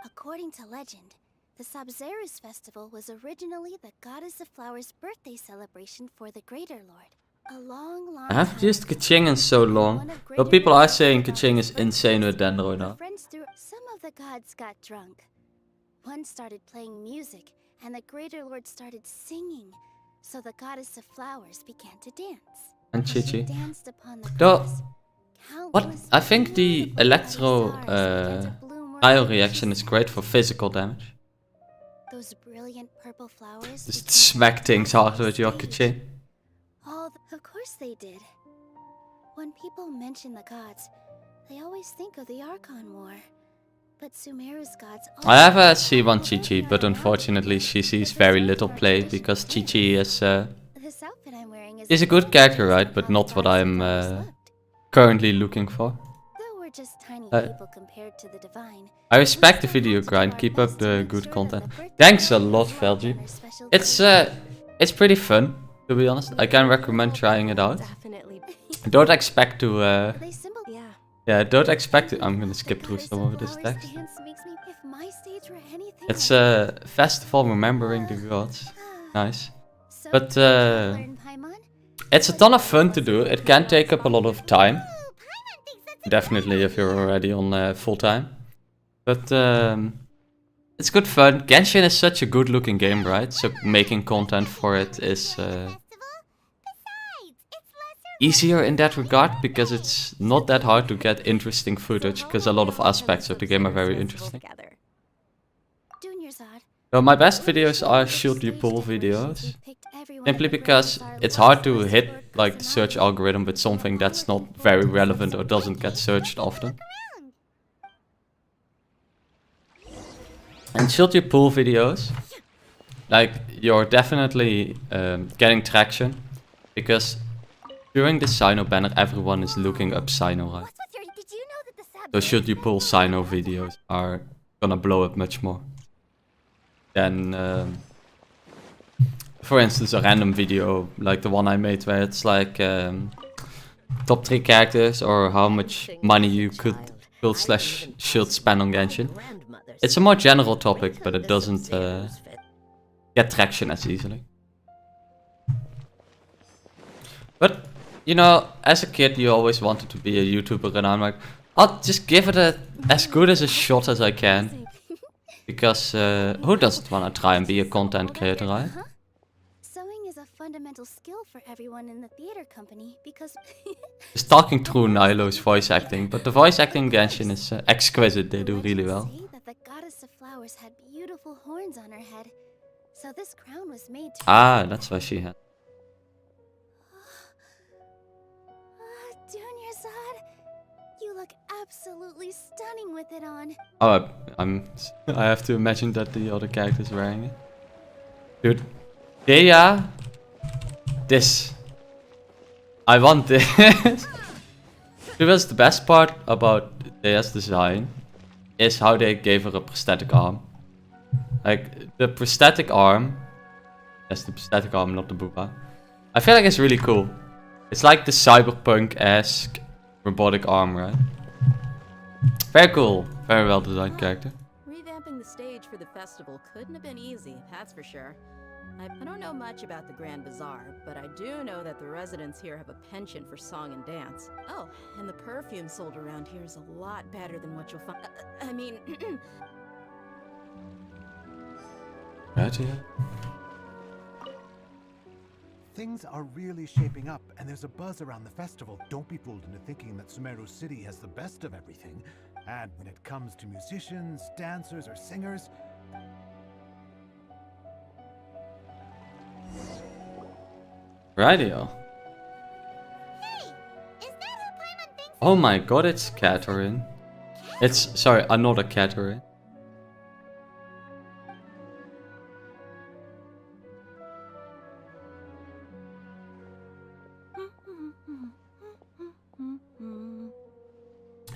According to legend, the Sub-Zeros festival was originally the Goddess of Flowers' birthday celebration for the Greater Lord. A long I haven't time used ago. Kaching in so long. One of Though Greater people are Lord's saying about Kaching his is insane with birthday, Dendro the now. friends threw. Some of the gods got drunk. One started playing music, and the Greater Lord started singing. So the Goddess of Flowers began to dance. And As she Chi-Chi. danced upon the Though, grass, what countless I think the beautiful electro bloody stars began to bloom tile wherever she reaction is great for stepped. physical damage. Those brilliant purple flowers Just began to smack things decorate hard the with your stage. Kaching. Of course they did. When people mention the gods, they always think of the Archon War. But Sumeru's gods I have a also- C1 although Chi-Chi, they but are unfortunately around, she sees the very deserts little are play tradition because to Chi-Chi is This outfit I'm wearing is a good little character, based right? on But how the not what goddess of I'm flowers looked. currently looking for. Though we're just tiny Uh, people compared to the divine, I respect the we still video have to do grind. our Keep best up to the make good sure that content. the birthday Thanks a party lot, is loved on Velji. our special It's day. it's pretty fun, to be honest. I can recommend trying it out. Definitely. Don't expect to They symbol. Yeah. don't expect to. I'm gonna The skip through goddess some of this flowers text. dance makes me. If my stage were anything It's like a festival remembering the gods. Nice. So, But have you learned Paimon? it's a ton of fun to do. It can take up a lot of time. Ooh, Paimon thinks that's a Definitely if you're already on full time. But it's good fun. Genshin is such a good looking game, right? So making content for it is easier in that regard because it's not that hard to get interesting footage because a lot of aspects of the game are very interesting. Junior Zod. So my best videos are shoot you pull videos. Simply because it's hard to hit like the search algorithm with something that's not very relevant or doesn't get searched often. And shoot you pull videos, like you're definitely getting traction because during the Cyno banner everyone is looking up Cyno, right? Did you know that the So should you pull Cyno videos are gonna blow up much more than, for instance, a random video like the one I made where it's like top 3 characters or how much money you could build slash should spend on Genshin. It's a more general topic, but it doesn't get traction as easily. But, you know, as a kid you always wanted to be a YouTuber and I'm like, I'll just give it as good as a shot as I can. Because who doesn't want to try and be a content creator, right? Sewing is a fundamental skill for everyone in the theater company because Just talking through Nilo's voice acting, but the voice acting in Genshin is exquisite, they do really well. Say that the goddess of flowers had beautiful horns on her head. So this crown was made to Ah, that's why she had. Junior Zod, you look absolutely stunning with it on. Oh, I have to imagine that the other character's wearing it. Dude, Heya, this. I want this. Because the best part about Deia's design is how they gave her a prosthetic arm. Like, the prosthetic arm, that's the prosthetic arm, not the booba. I feel like it's really cool. It's like the cyberpunk-esque robotic arm, right? Very cool. Very well designed character. Revamping the stage for the festival couldn't have been easy, that's for sure. I don't know much about the Grand Bazaar, but I do know that the residents here have a penchant for song and dance. Oh, and the perfume sold around here is a lot better than what you'll find. I mean, Right, yeah. Things are really shaping up, and there's a buzz around the festival. Don't be fooled into thinking that Sumeru City has the best of everything. And when it comes to musicians, dancers, or singers, Radio. Hey, is that who Paimon thinks? Oh my god, it's Catherine. It's, sorry, another Catherine.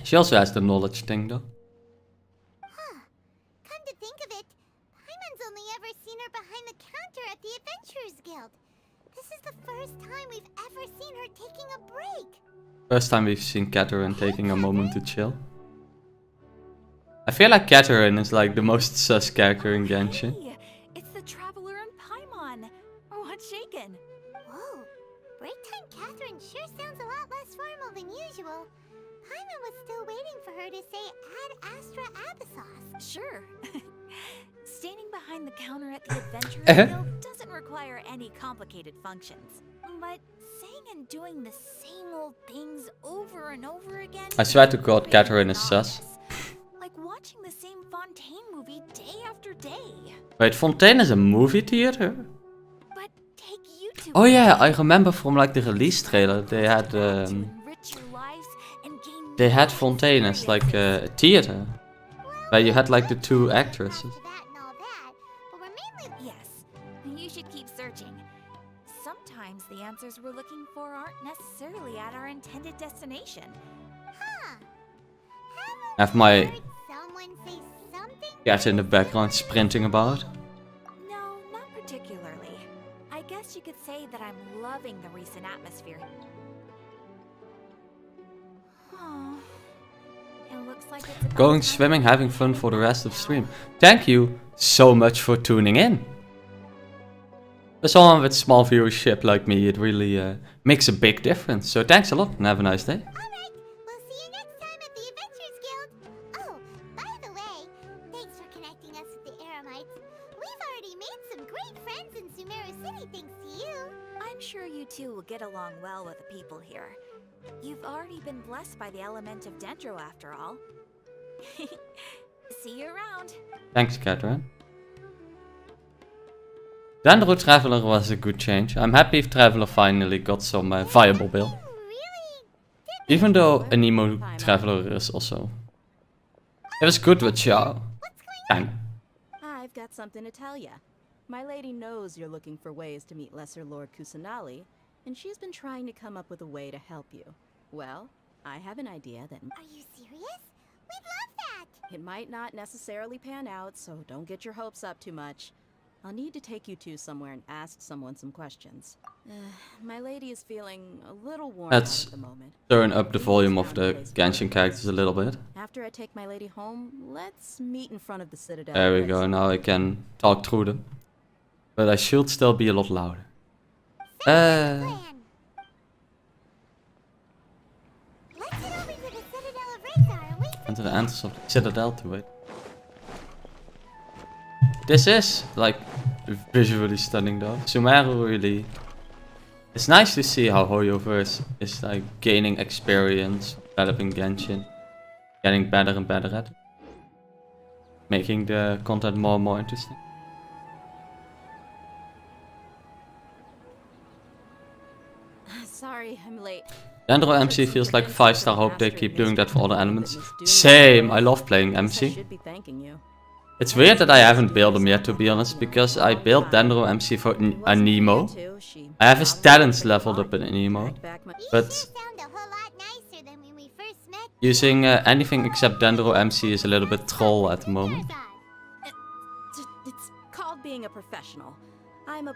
She also has the knowledge thing though. Huh. Come to think of it, Paimon's only ever seen her behind the counter at the Adventurers Guild. This is the first time we've ever seen her taking a break. First time we've seen Catherine taking a moment to chill. I feel like Catherine is like the most sus character in Genshin. Hey, it's the Traveler and Paimon. What's shaken? Whoa, break time Catherine sure sounds a lot less formal than usual. Paimon was still waiting for her to say Ad Astra Abyssos. Sure. Standing behind the counter at the Adventurers Guild doesn't require any complicated functions. But saying and doing the same old things over and over again... I swear to god, Catherine is sus. Like watching the same Fontaine movie day after day. Wait, Fontaine is a movie theater? But take you two... Oh yeah, I remember from like the release trailer, they had Fontaine as like a theater. Where you had like the two actresses. That and all that, but we're mainly... Yes, you should keep searching. Sometimes the answers we're looking for aren't necessarily at our intended destination. Huh. Have my Heard someone say something? cat in the background sprinting about. No, not particularly. I guess you could say that I'm loving the recent atmosphere. Oh, it looks like it's about Going time swimming, to having fun for the rest of the stream. Thank you so much for tuning in. For someone with small viewership like me, it really makes a big difference. So thanks a lot and have a nice day. Alright, we'll see you next time at the Adventurers Guild. Oh, by the way, thanks for connecting us with the Eremites. We've already made some great friends in Sumeru City thanks to you. I'm sure you two will get along well with the people here. You've already been blessed by the element of Dendro after all. See you around. Thanks, Catherine. Dendro Traveler was a good change. I'm happy if Traveler finally got some viable build. Really? Even though a Nemo Traveler is also... It was good with Xiao. Kinda. I've got something to tell ya. My lady knows you're looking for ways to meet Lesser Lord Kusanali, and she's been trying to come up with a way to help you. Well, I have an idea that Are you serious? We'd love that. it might not necessarily pan out, so don't get your hopes up too much. I'll need to take you two somewhere and ask someone some questions. My lady is feeling a little worn out Let's at the moment. turn up the volume of the Genshin characters a little bit. After I take my lady home, let's meet in front of the Citadel. There we place. go, now I can talk through them. But I should still be a lot louder. Plan. Let's head over to the Citadel of Razor and wait for Enter the entrance of the Citadel to wait. This is, like, visually stunning though. Sumeru really... It's nice to see how Hoyoverse is, like, gaining experience, developing Genshin. Getting better and better at it. Making the content more and more interesting. Sorry, I'm late. Dendro MC feels like a 5-star. Hope they keep doing that for other elements. Same, I love playing I MC. should be thanking you. It's weird that I haven't built him yet, to be honest, because I built Dendro MC for a Nemo. I have his talents leveled up in Nemo, but You sound a whole lot nicer than when we first met. using anything except Dendro MC is a little bit troll at the moment. It's called being a professional. I'm a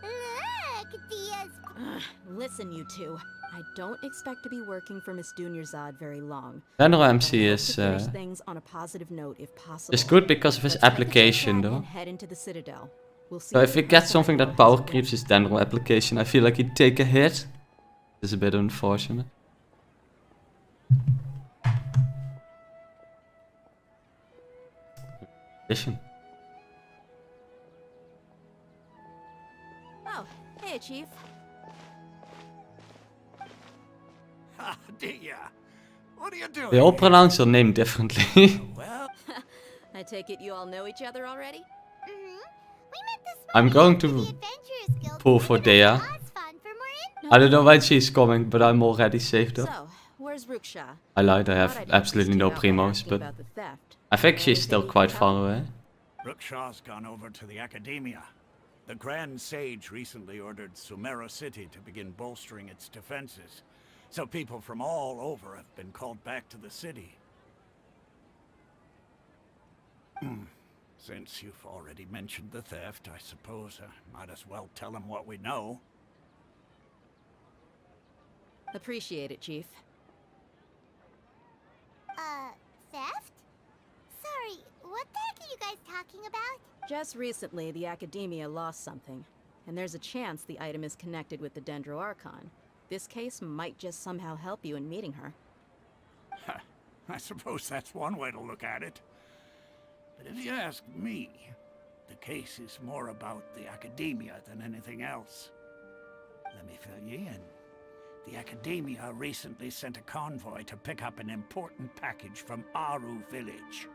Look, Diaz. Listen, you two. I don't expect to be working for Miss Dunyarzad very long. Dendro MC I hope is to finish things on a positive note if possible. good because of his Let's get the application check though. and head into the Citadel. We'll see So you if we next get time. something that power creeps his Dendro application, I feel like he'd take a hit. It's a bit unfortunate. Addition. Oh, hey, Chief. Ha, did ya? What are you doing? They all here? pronounce your name differently. Well, I take it you all know each other already? We met this I'm morning going after to the Adventurers Sorcerers Guild pull for visited Dea. Osfon for more I don't know when she's coming, but I'm already saved up. So, where's Ruksha? I lied, I Thought have I'd absolutely no help you out by primos, asking but about the theft. I think she's Anything still you quite can far help? away. Rukshaw's gone over to the Academia. The Grand Sage recently ordered Sumeru City to begin bolstering its defenses. So people from all over have been called back to the city. Since you've already mentioned the theft, I suppose I might as well tell him what we know. Appreciate it, Chief. theft? Sorry, what the heck are you guys talking about? Just recently, the Academia lost something, and there's a chance the item is connected with the Dendro Archon. This case might just somehow help you in meeting her. I suppose that's one way to look at it. But if you ask me, the case is more about the Academia than anything else. Let me fill you in. The Academia recently sent a convoy to pick up an important package from Aru village.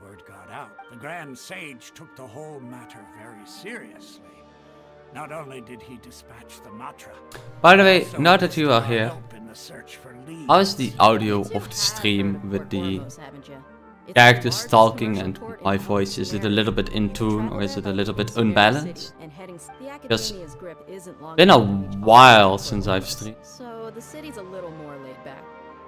Word got out. The Grand Sage took the whole matter very seriously. Not only did he dispatch the Matra, By the way, also now that you are enlisted our here, help in the search for leads. how is the audio You of the have stream heard of with Port the Ormos, haven't you? It's the characters largest talking commercial and port in my all of voice? Is it a Sumeru. little bit in You tune travel or is there it a by little bit Sumeru City unbalanced? and heading the Because Academia's grip isn't long been a enough to reach all while Port since I've Ormos. streamed. So the city's a little more laid back,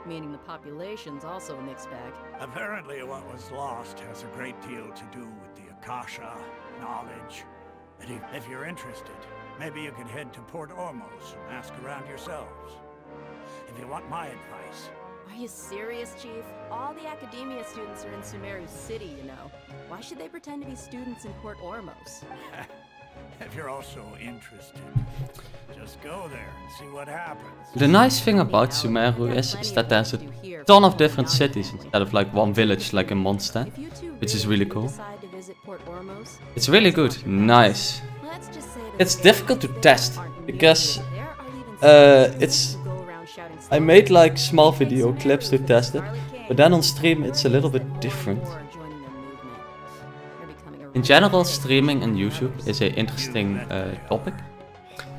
meaning the population's also a mixed bag. Apparently what was lost has a great deal to do with the Akasha, knowledge. But if you're interested, maybe you could head to Port Ormos and ask around yourselves. If you want my advice, Are you serious, Chief? All the Academia students are in Sumeru City, you know. Why should they pretend to be students in Port Ormos? if you're also interested, just go there and see what happens. The nice thing about Sumeru is that there's a ton of different cities instead of like one village like in Mondstadt, If you two which is really cool. decide to visit Port Ormos, It's really good, nice. let's just say that It's the difficult to there test aren't because nearly- there are even some it's who go around shouting I made like small video clips to test it, but then on stream it's a little bit different. In general, streaming and YouTube is an interesting topic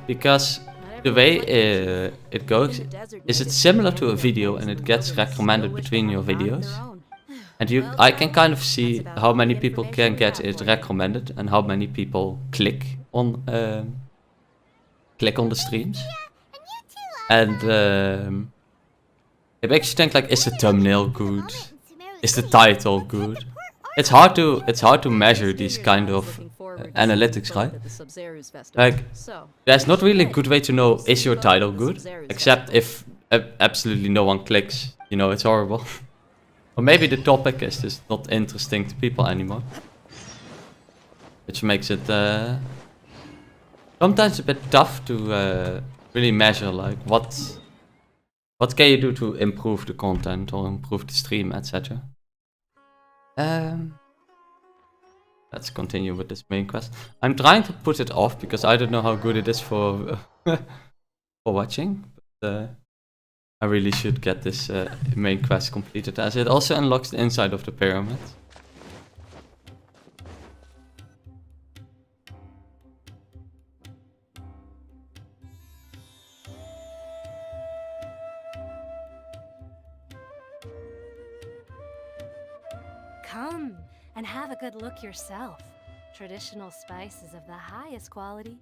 because the way it goes is it's similar to a video and it gets recommended between your videos. And I can kind of see how many people can get it recommended and how many people click on the streams. And it makes you think like, is the thumbnail good? Is the title good? It's hard to measure these kind of analytics, right? Like, there's not really a good way to know is your title good, except if absolutely no one clicks, you know, it's horrible. Or maybe the topic is just not interesting to people anymore, which makes it sometimes a bit tough to really measure like what can you do to improve the content or improve the stream, etc. Let's continue with this main quest. I'm trying to put it off because I don't know how good it is for for watching. But, I really should get this main quest completed, as it also unlocks the inside of the pyramid. Come and have a good look yourself. Traditional spices of the highest quality,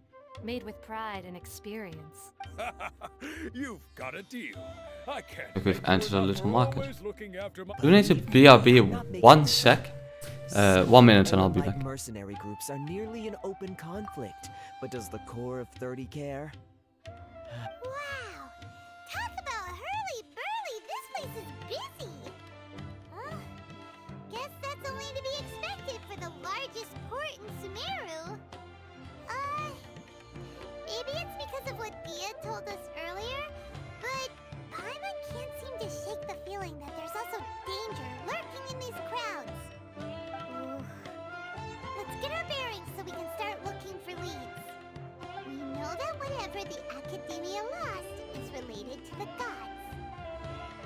made with pride and experience. You've got a deal. I can't. Like we've entered a little market. Always looking after my Do we need to BRB 1 sec? 1 minute and I'll be back. Mercenary groups are nearly in open conflict, but does the core of 30 care? Wow! Talk about hurly-burly! This place is busy! Guess that's only to be expected for the largest port in Sumeru. Maybe it's because of what Dia told us earlier, but Paimon can't seem to shake the feeling that there's also danger lurking in these crowds. Ooh. Let's get our bearings so we can start looking for leads. We know that whatever the Academia lost is related to the gods.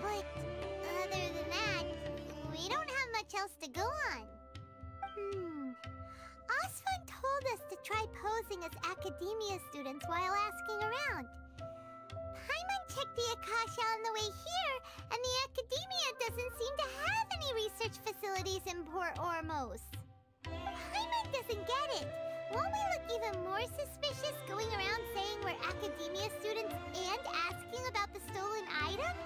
But other than that, we don't have much else to go on. Osfan told us to try posing as academia students while asking around. Paimon checked the Akasha on the way here, and the academia doesn't seem to have any research facilities in Port Ormos. Paimon doesn't get it. Won't we look even more suspicious going around saying we're academia students and asking about the stolen item?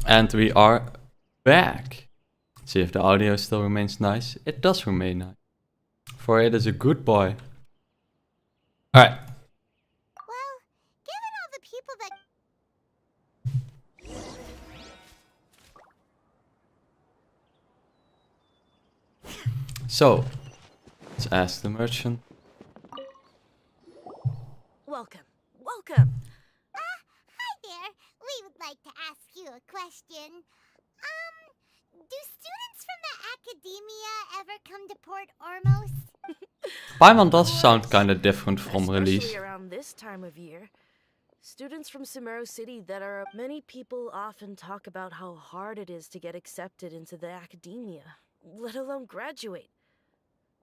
And we are back. See if the audio still remains nice. It does remain nice. For it is a good boy. Alright. Well, given all the people that... So, let's ask the merchant. Welcome. Welcome. Hi there. We would like to ask you a question. Do students from the academia ever come to Port Ormos? Paimon does sound kinda different from release. Especially around this time of year. Students from Sumeru City that are many people often talk about how hard it is to get accepted into the academia, let alone graduate.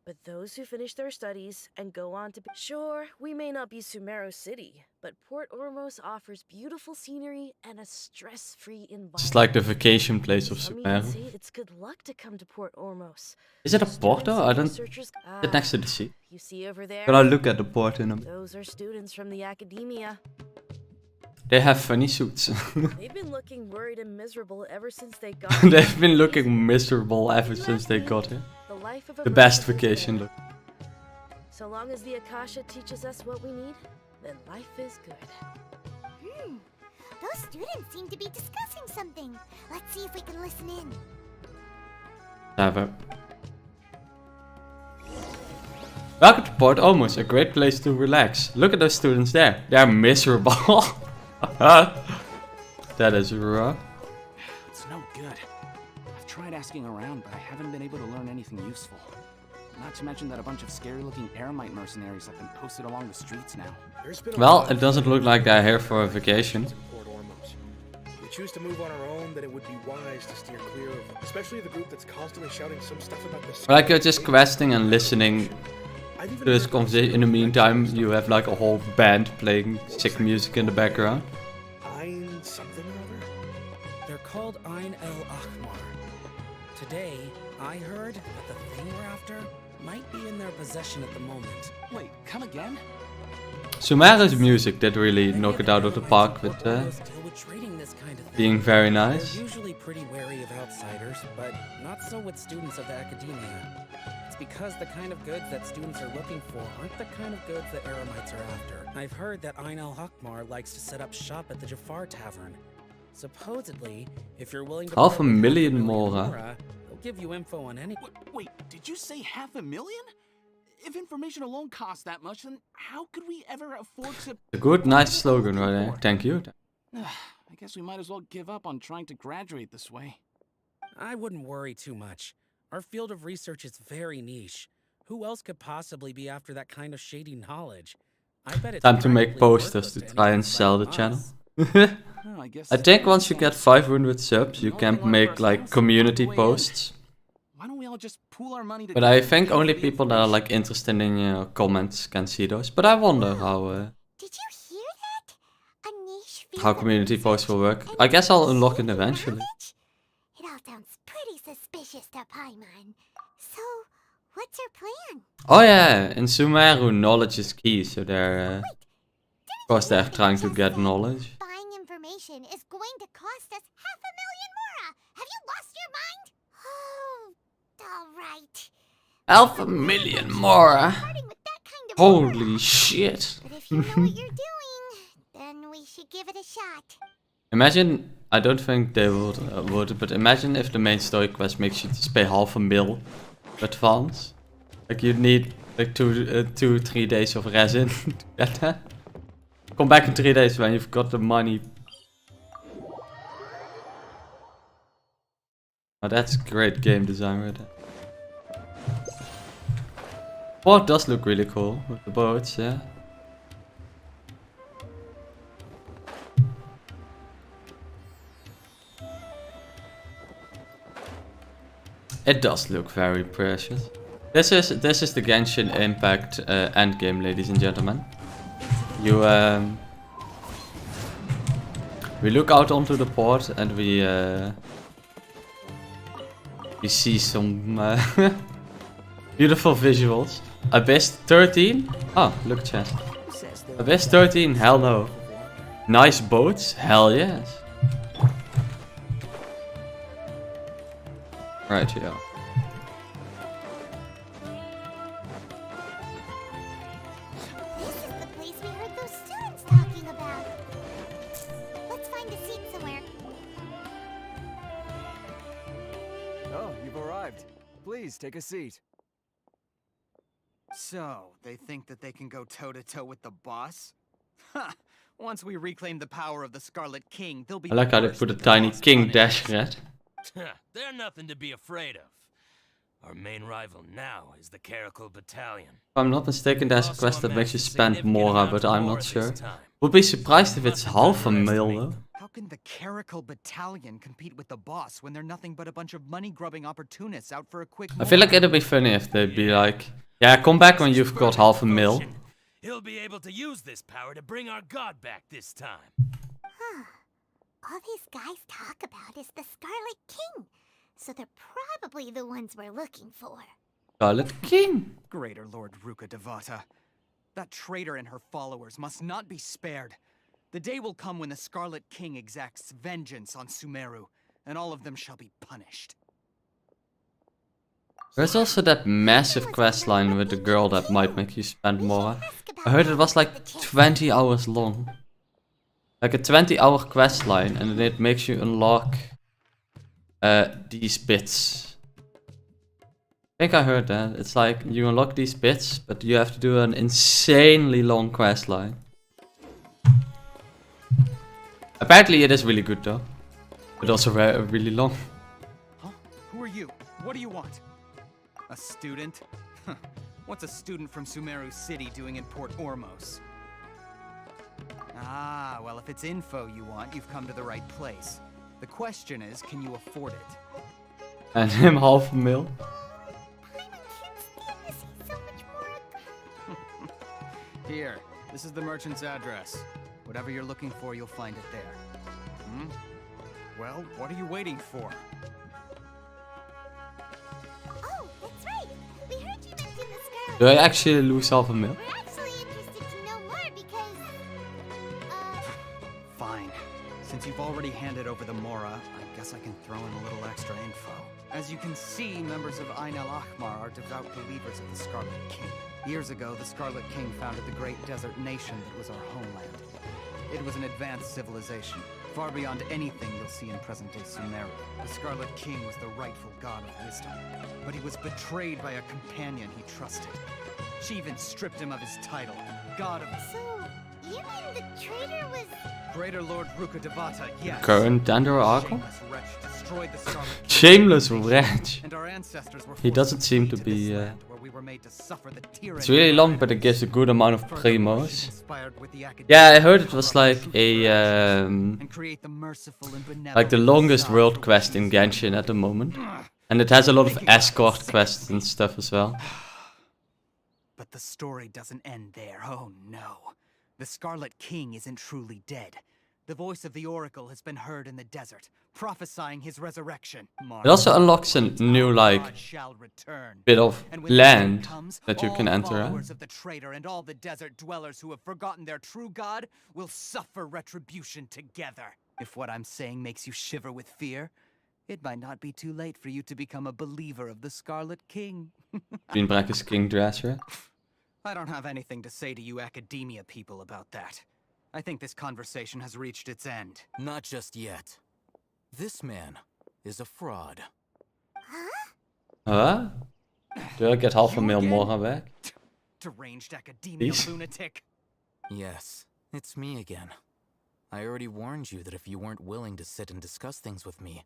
But those who finish their studies and go on to be... Sure, we may not be Sumeru City, but Port Ormos offers beautiful scenery and a stress-free environment. It's like the vacation place of Some even Sumeru. say it's good luck to come to Port Ormos. Is it a port though? I don't... Researchers- Sit next to the sea. You see over there? Can I look at the port in a bit? Those are students from the academia. They have funny suits. They've been looking worried and miserable ever since they got They've been looking miserable ever since they got here. the life of a The best merchant is vacation better. look. So long as the Akasha teaches us what we need, then life is good. Those students seem to be discussing something. Let's see if we can listen in. Never. Welcome to Port Ormos, a great place to relax. Look at those students there. They are miserable. That is rough. It's no good. I've tried asking around, but I haven't been able to learn anything useful. Not to mention that a bunch of scary-looking Eremite mercenaries have been posted along the streets now. Well, it doesn't look like they're here for a vacation. We choose to move on our own, then it would be wise to steer clear of, especially the group that's constantly shouting some stuff about this. Like you're just questing and listening to this conversation. In the meantime, you have like a whole band playing sick music in the background. Ein something or other? They're called Ein El Ahmar. Today, I heard that the thing we're after might be in their possession at the moment. Wait, come again? Sumeru's music did really knock it out of the park with being very nice. They're usually pretty wary of outsiders, but not so with students of the academia. It's because the kind of goods that students are looking for aren't the kind of goods that Eremites are after. I've heard that Ein El Hakmar likes to set up shop at the Jafar Tavern. Supposedly, if you're willing to... Half a million Mora. They'll give you info on any... Wait, did you say 500,000? If information alone costs that much, then how could we ever afford to... A good, nice slogan right there. Thank you. I guess we might as well give up on trying to graduate this way. I wouldn't worry too much. Our field of research is very niche. Who else could possibly be after that kind of shady knowledge? I bet it's Time to make practically posters to worthless try and anyone sell the but channel. us. I think once you get 500 subs, you can make like community posts. Why don't we all just pool our money But I think only people that are like interested in comments can see those. But I wonder how Did you hear that? A niche field how of community research posts will work. and I guess I'll it's unlock it so eventually. savage? It all sounds pretty suspicious to Paimon. So, what's your plan? Oh yeah, in Sumeru knowledge is key, so they're of course they're trying to get knowledge. Buying information is going to cost us 500,000 Mora. Have you lost your mind? Oh, all right. 500,000 more. Holy shit. But if you know what you're doing, then we should give it a shot. Imagine, I don't think they would, but imagine if the main story quest makes you just pay 500,000 advance. Like you'd need like 2-3 days of resin to get that. Come back in 3 days when you've got the money. Oh, that's great game design right there. Port does look really cool with the boats, yeah. It does look very precious. This is the Genshin Impact endgame, ladies and gentlemen. We look out onto the port and we see some beautiful visuals. Abyss 13? Oh, look chat. Abyss 13, hell no. Nice boats? Hell yes. Right, yeah. This is the place we heard those students talking about. Let's find a seat somewhere. Oh, you've arrived. Please take a seat. So, they think that they can go toe-to-toe with the boss? Ha! Once we reclaim the power of the Scarlet King, they'll be I like how they put a tiny king dash red. They're nothing to be afraid of. Our main rival now is the Caracal Battalion. If I'm not mistaken, there's a quest that makes you spend more, but I'm not sure. Would be surprised if it's half a mil though. How can the Caracal Battalion compete with the boss when they're nothing but a bunch of money-grubbing opportunists out for a quick I feel like it'd be funny if they'd be like, yeah, come back when you've got half a mil. He'll be able to use this power to bring our god back this time. Huh. All these guys talk about is the Scarlet King. So they're probably the ones we're looking for. Scarlet King! Greater Lord Ruka Devata. That traitor and her followers must not be spared. The day will come when the Scarlet King exacts vengeance on Sumeru, and all of them shall be punished. There's also that massive quest line with the girl that might make you spend more. I heard it was like 20 hours long. Like a 20-hour quest line, and it makes you unlock these bits. I think I heard that. It's like you unlock these bits, but you have to do an insanely long quest line. Apparently it is really good though. But also really long. Huh? Who are you? What do you want? A student? What's a student from Sumeru City doing in Port Ormos? Ah, well if it's info you want, you've come to the right place. The question is, can you afford it? And him half a mil. Here, this is the merchant's address. Whatever you're looking for, you'll find it there. Hmm? Well, what are you waiting for? Oh, that's right. We heard you mention the Scarlet. Do I actually lose half a mil? We're actually interested to know more because, Fine. Since you've already handed over the Mora, I guess I can throw in a little extra info. As you can see, members of Ain al-Ahmar are devout believers of the Scarlet King. Years ago, the Scarlet King founded the great desert nation that was our homeland. It was an advanced civilization, far beyond anything you'll see in present-day Sumeru. The Scarlet King was the rightful god of wisdom, but he was betrayed by a companion he trusted. She even stripped him of his title, God of... So, you mean the traitor was... Greater Lord Ruka Devata, yes. Current Dandor Arkle? Shameless wretch destroyed the Scarlet King. Shameless wretch. And our ancestors were He doesn't seem to be... where we were made to suffer the tyranny. It's really long, but it gives a good amount of primos. Yeah, I heard it was like a... like the longest world quest in Genshin at the moment. And it has a lot of escort quests and stuff as well. But the story doesn't end there, oh no. The Scarlet King isn't truly dead. The voice of the Oracle has been heard in the desert, prophesying his resurrection. It also unlocks a new, like, bit of land that you can enter. Followers of the traitor and all the desert dwellers who have forgotten their true god will suffer retribution together. If what I'm saying makes you shiver with fear, it might not be too late for you to become a believer of the Scarlet King. Greenbrack is King Dresser. I don't have anything to say to you academia people about that. I think this conversation has reached its end. Not just yet. This man is a fraud. Huh? Do I get half a mil more back? Deranged academia lunatic. Yes, it's me again. I already warned you that if you weren't willing to sit and discuss things with me,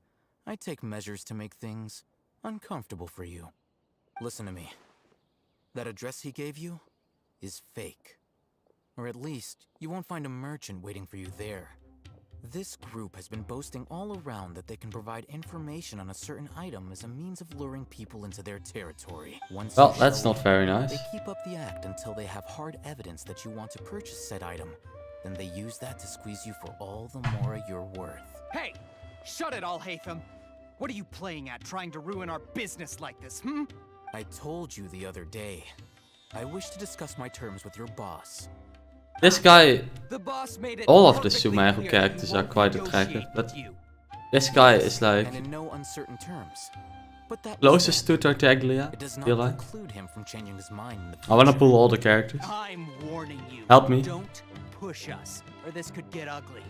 I take measures to make things uncomfortable for you. Listen to me. That address he gave you is fake. Or at least, you won't find a merchant waiting for you there. This group has been boasting all around that they can provide information on a certain item as a means of luring people into their territory. Once well, that's not very nice. They keep up the act until they have hard evidence that you want to purchase said item. Then they use that to squeeze you for all the more you're worth. Hey! Shut it all, Hatham! What are you playing at, trying to ruin our business like this, hmm? I told you the other day. I wish to discuss my terms with your boss. This guy, all of the perfectly Sumeru clear characters he are won't quite negotiate attractive, with but you. this guy is like And in no uncertain terms. But that was closest to then. Tartaglia, It does I not feel like. preclude him from changing his mind in the I wanna future. pull all the characters. I'm warning you. Help me. Don't push us, or this could get ugly.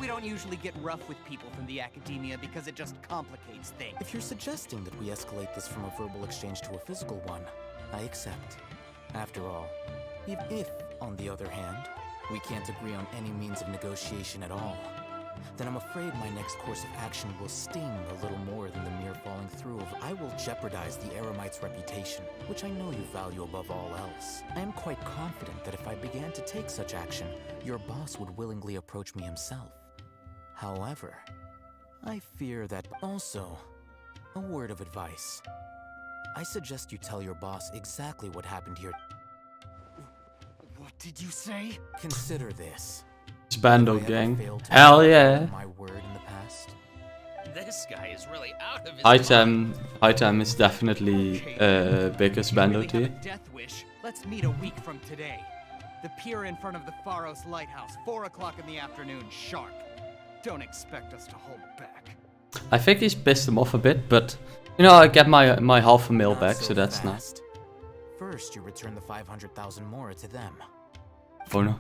We don't usually get rough with people from the academia because it just complicates things. If you're suggesting that we escalate this from a verbal exchange to a physical one, I accept. After all, if, on the other hand, we can't agree on any means of negotiation at all, then I'm afraid my next course of action will sting a little more than the mere falling through of I will jeopardize the Eremite's reputation, which I know you value above all else. I am quite confident that if I began to take such action, your boss would willingly approach me himself. However, I fear that also, a word of advice. I suggest you tell your boss exactly what happened here. What did you say? Consider this. It's Bando Have I ever gang. failed to Hell follow yeah. my word in the past? This guy is really out of his Okay. is definitely biggest If you Bando really have tier. a death wish, let's meet a week from today. The pier in front of the Pharos Lighthouse, 4 o'clock in the afternoon, sharp. Don't expect us to hold back. I think he's pissed him off a bit, but you know, I get my half a mil Not back, so so that's nice. fast. First, you return the 500,000 mora to them. Oh no.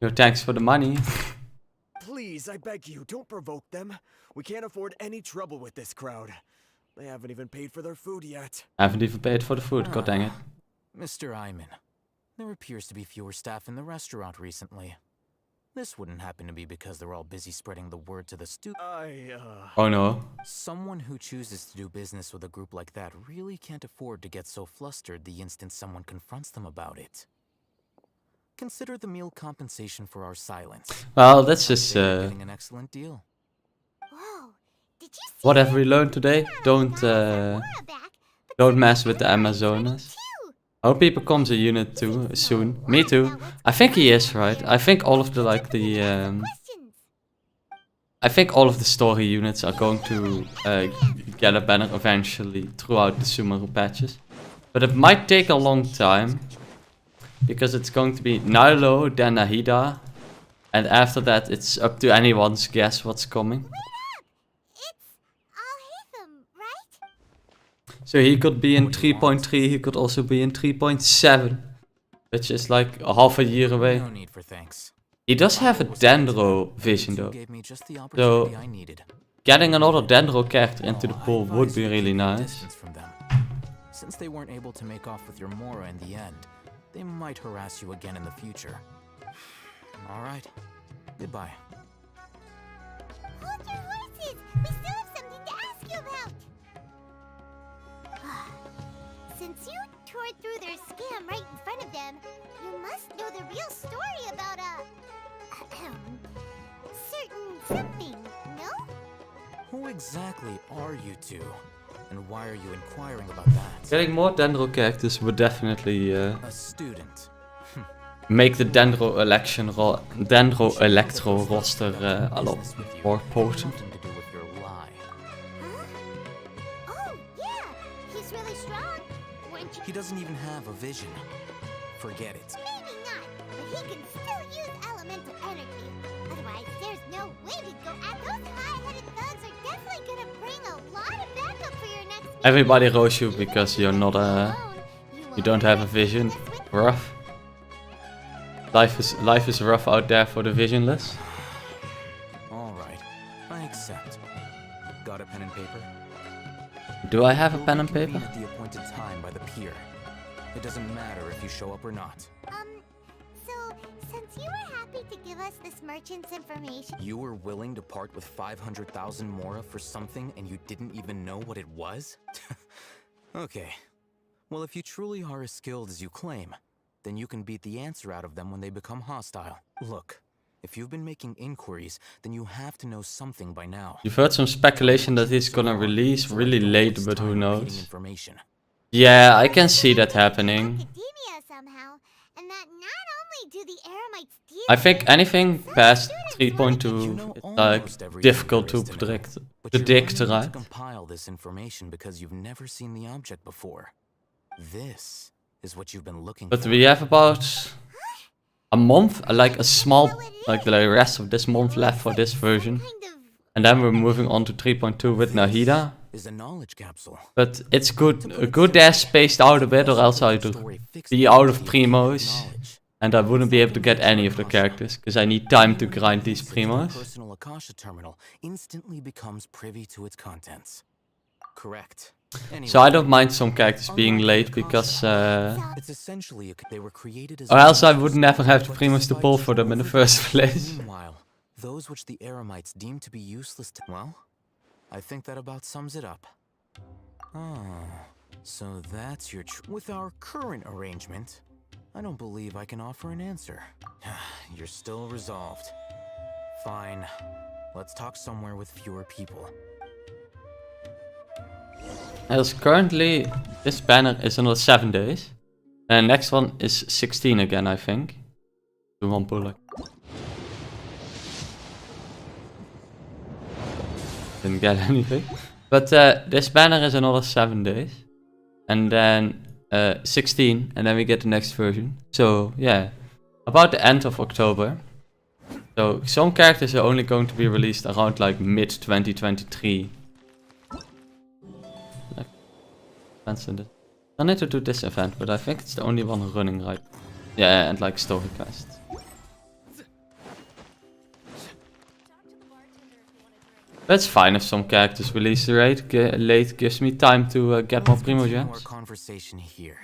Yo, thanks for the money. Please, I beg you, don't provoke them. We can't afford any trouble with this crowd. They haven't even paid for their food yet. I haven't even paid for the food, god dang it. Mr. Iman, there appears to be fewer staff in the restaurant recently. This wouldn't happen to be because they're all busy spreading the word to the Oh no. Someone who chooses to do business with a group like that really can't afford to get so flustered the instant someone confronts them about it. Consider the meal compensation for our silence. Well, that's just They're getting an excellent deal. Whoa, did you see what have we learned today? Don't mess with the Amazonas. I hope he becomes a unit too soon. Me too. I think he is, right? I think all of the I think all of the story units are going to get a banner eventually throughout the Sumeru patches. But it might take a long time. Because it's going to be Nilo, then Nahida. And after that, it's up to anyone's guess what's coming. So he could be in 3.3, he could also be in 3.7. Which is like a half a year away. No need for thanks. He does have a Dendro vision though. So getting another Dendro character into the pool would be really nice. Since they weren't able to make off with your Mora in the end, they might harass you again in the future. Alright. Goodbye. Hold your horses! We still have something to ask you about! Since you tore through their scam right in front of them, you must know the real story about certain something, no? Who exactly are you two? And why are you inquiring about that? Getting more Dendro characters would definitely a student. make the Dendro Electro roster a lot more potent. Oh, yeah! He's really strong. Weren't you? He doesn't even have a vision. Forget it. Maybe not, but he can still use elemental energy. Otherwise, there's no way we'd go at those high-headed thugs are definitely gonna bring a lot of backup for your next meeting. Everybody roast you because you're not you don't have a vision. Rough. Life is rough out there for the visionless. Alright, I accept. Got a pen and paper? Do I have a pen and paper? At the appointed time by the pier. It doesn't matter if you show up or not. So since you were happy to give us this merchant's information... You were willing to part with 500,000 mora for something and you didn't even know what it was? Okay. Well, if you truly are as skilled as you claim, then you can beat the answer out of them when they become hostile. Look, if you've been making inquiries, then you have to know something by now. You've heard some speculation that he's gonna release really late, but who knows? Yeah, I can see that happening. somehow, and that not only do the Eremites deal I think anything past 3.2 is like difficult to predict, right? Compile this information because you've never seen the object before. This is what you've been looking for. But we have about a month, like a small, like the rest of this month left for this version. And then we're moving on to 3.2 with Nahida. Is a knowledge capsule. But it's good they're spaced out a bit, or else I'd be out of primos. And I wouldn't be able to get any of the characters, because I need time to grind these primos. Personal Akasha terminal instantly becomes privy to its contents. Correct. Anyway, So I don't mind some characters being late, because it's essentially they were created as or else I would never have the primos to pull for them in the first place. Meanwhile, those which the Eremites deem to be useless to... Well, I think that about sums it up. Oh, so that's your with our current arrangement, I don't believe I can offer an answer. You're still resolved. Fine. Let's talk somewhere with fewer people. As currently, this banner is another 7 days. And the next one is 16 again, I think. Do one pull. Didn't get anything. But this banner is another 7 days. And then 16, and then we get the next version. So yeah, about the end of October. So some characters are only going to be released around like mid 2023. Like, I need to do this event, but I think it's the only one running right. Yeah, and like story quests. That's fine if some characters release late, gives me time to get more Primogens. More conversation here.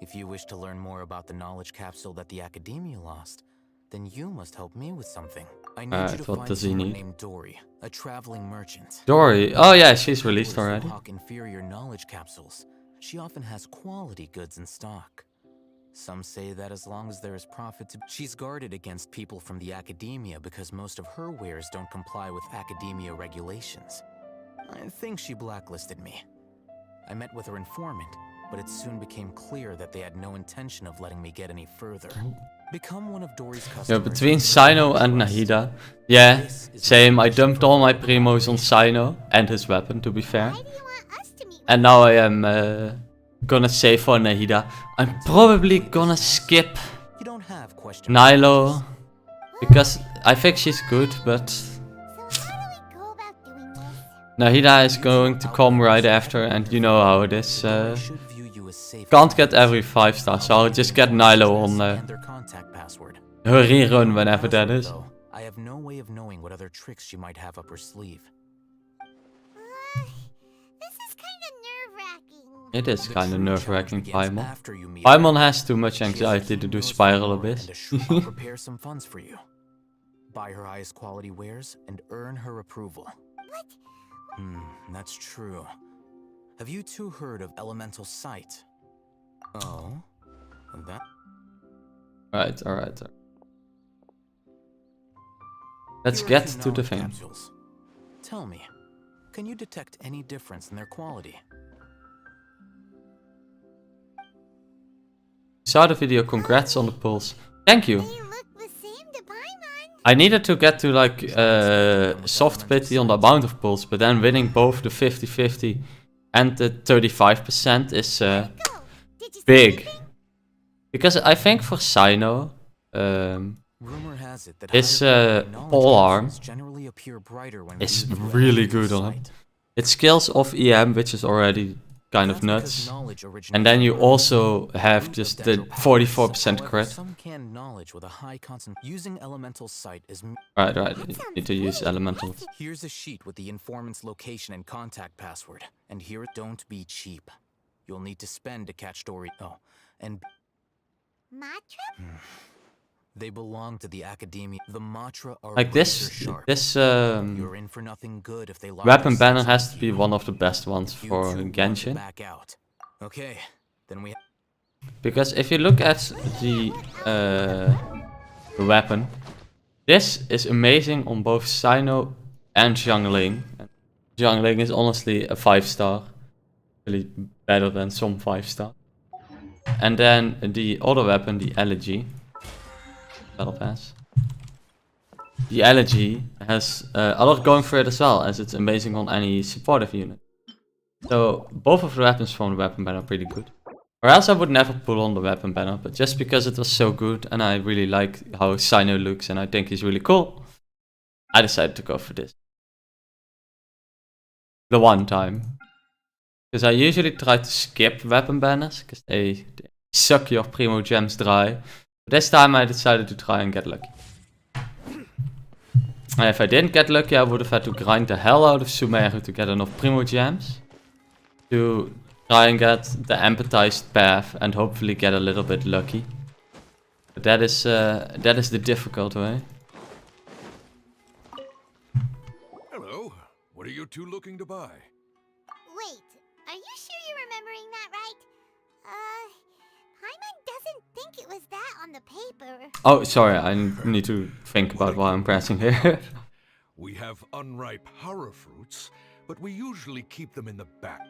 If you wish to learn more about the knowledge capsule that the Academia lost, then you must help me with something. I need you to find someone named Dory, a traveling merchant. Dory? Oh yeah, she's released already. Inferior knowledge capsules. She often has quality goods in stock. Some say that as long as there is profit to... She's guarded against people from the Academia because most of her wares don't comply with Academia regulations. I think she blacklisted me. I met with her informant, but it soon became clear that they had no intention of letting me get any further. Become one of Dory's customers... Yeah, between Cyno and Nahida. Yeah, same. I dumped all my primos on Cyno and his weapon, to be fair. And now I am... gonna save for Nahida. I'm probably gonna skip Nilo because I think she's good, but Nahida is going to come right after, and you know how it is. Can't get every 5-star, so I'll just get Nilo on her rerun whenever that is. I have no way of knowing what other tricks she might have up her sleeve. It is kind of nerve-wracking, Paimon. Paimon has too much anxiety to do Spiral Abyss. I'll prepare some funds for you. Buy her highest quality wares and earn her approval. What? That's true. Have you two heard of Elemental Sight? Oh? That? Alright. Let's get to the thing. Capsules. Tell me, can you detect any difference in their quality? Saw the video, congrats on the pulls. Thank you. I needed to get to like soft pity on the amount of pulls, but then winning both the 50-50 and the 35% is big. Because I think for Cyno, his pole arm is really good on him. It scales off EM, which is already kind of nuts, and then you also have just the 44% crit. Some canned knowledge with a high using elemental sight is right. You need to use elemental. Here's a sheet with the informant's location and contact password, and here don't be cheap. You'll need to spend to catch Dory. Oh, and They belong to the Academia. The Matra are Like this You're in for nothing good if they lock weapon us banner in has to be here. one of the best ones You for two want to Genshin. back out. Okay, then we. Because if you look at the weapon, this is amazing on both Cyno and Xiangling. Xiangling is honestly a 5-star, really better than some 5-star. And then the other weapon, the Elegy, Battle Pass. The Elegy has a lot going for it as well, as it's amazing on any supportive unit. So both of the weapons from the weapon banner are pretty good. Or else I would never put on the weapon banner, but just because it was so good and I really like how Cyno looks and I think he's really cool, I decided to go for this. The one time. Because I usually try to skip weapon banners, because they suck your Primo Gems dry. But this time I decided to try and get lucky. And if I didn't get lucky, I would have had to grind the hell out of Sumeru to get enough Primo Gems. To try and get the empathized path and hopefully get a little bit lucky. But that is the difficult way. Hello. What are you two looking to buy? Wait, are you sure you're remembering that right? Paimon doesn't think it was that on the paper. Oh, sorry, I need to think about what I'm pressing here. We have unripe horror fruits, but we usually keep them in the back.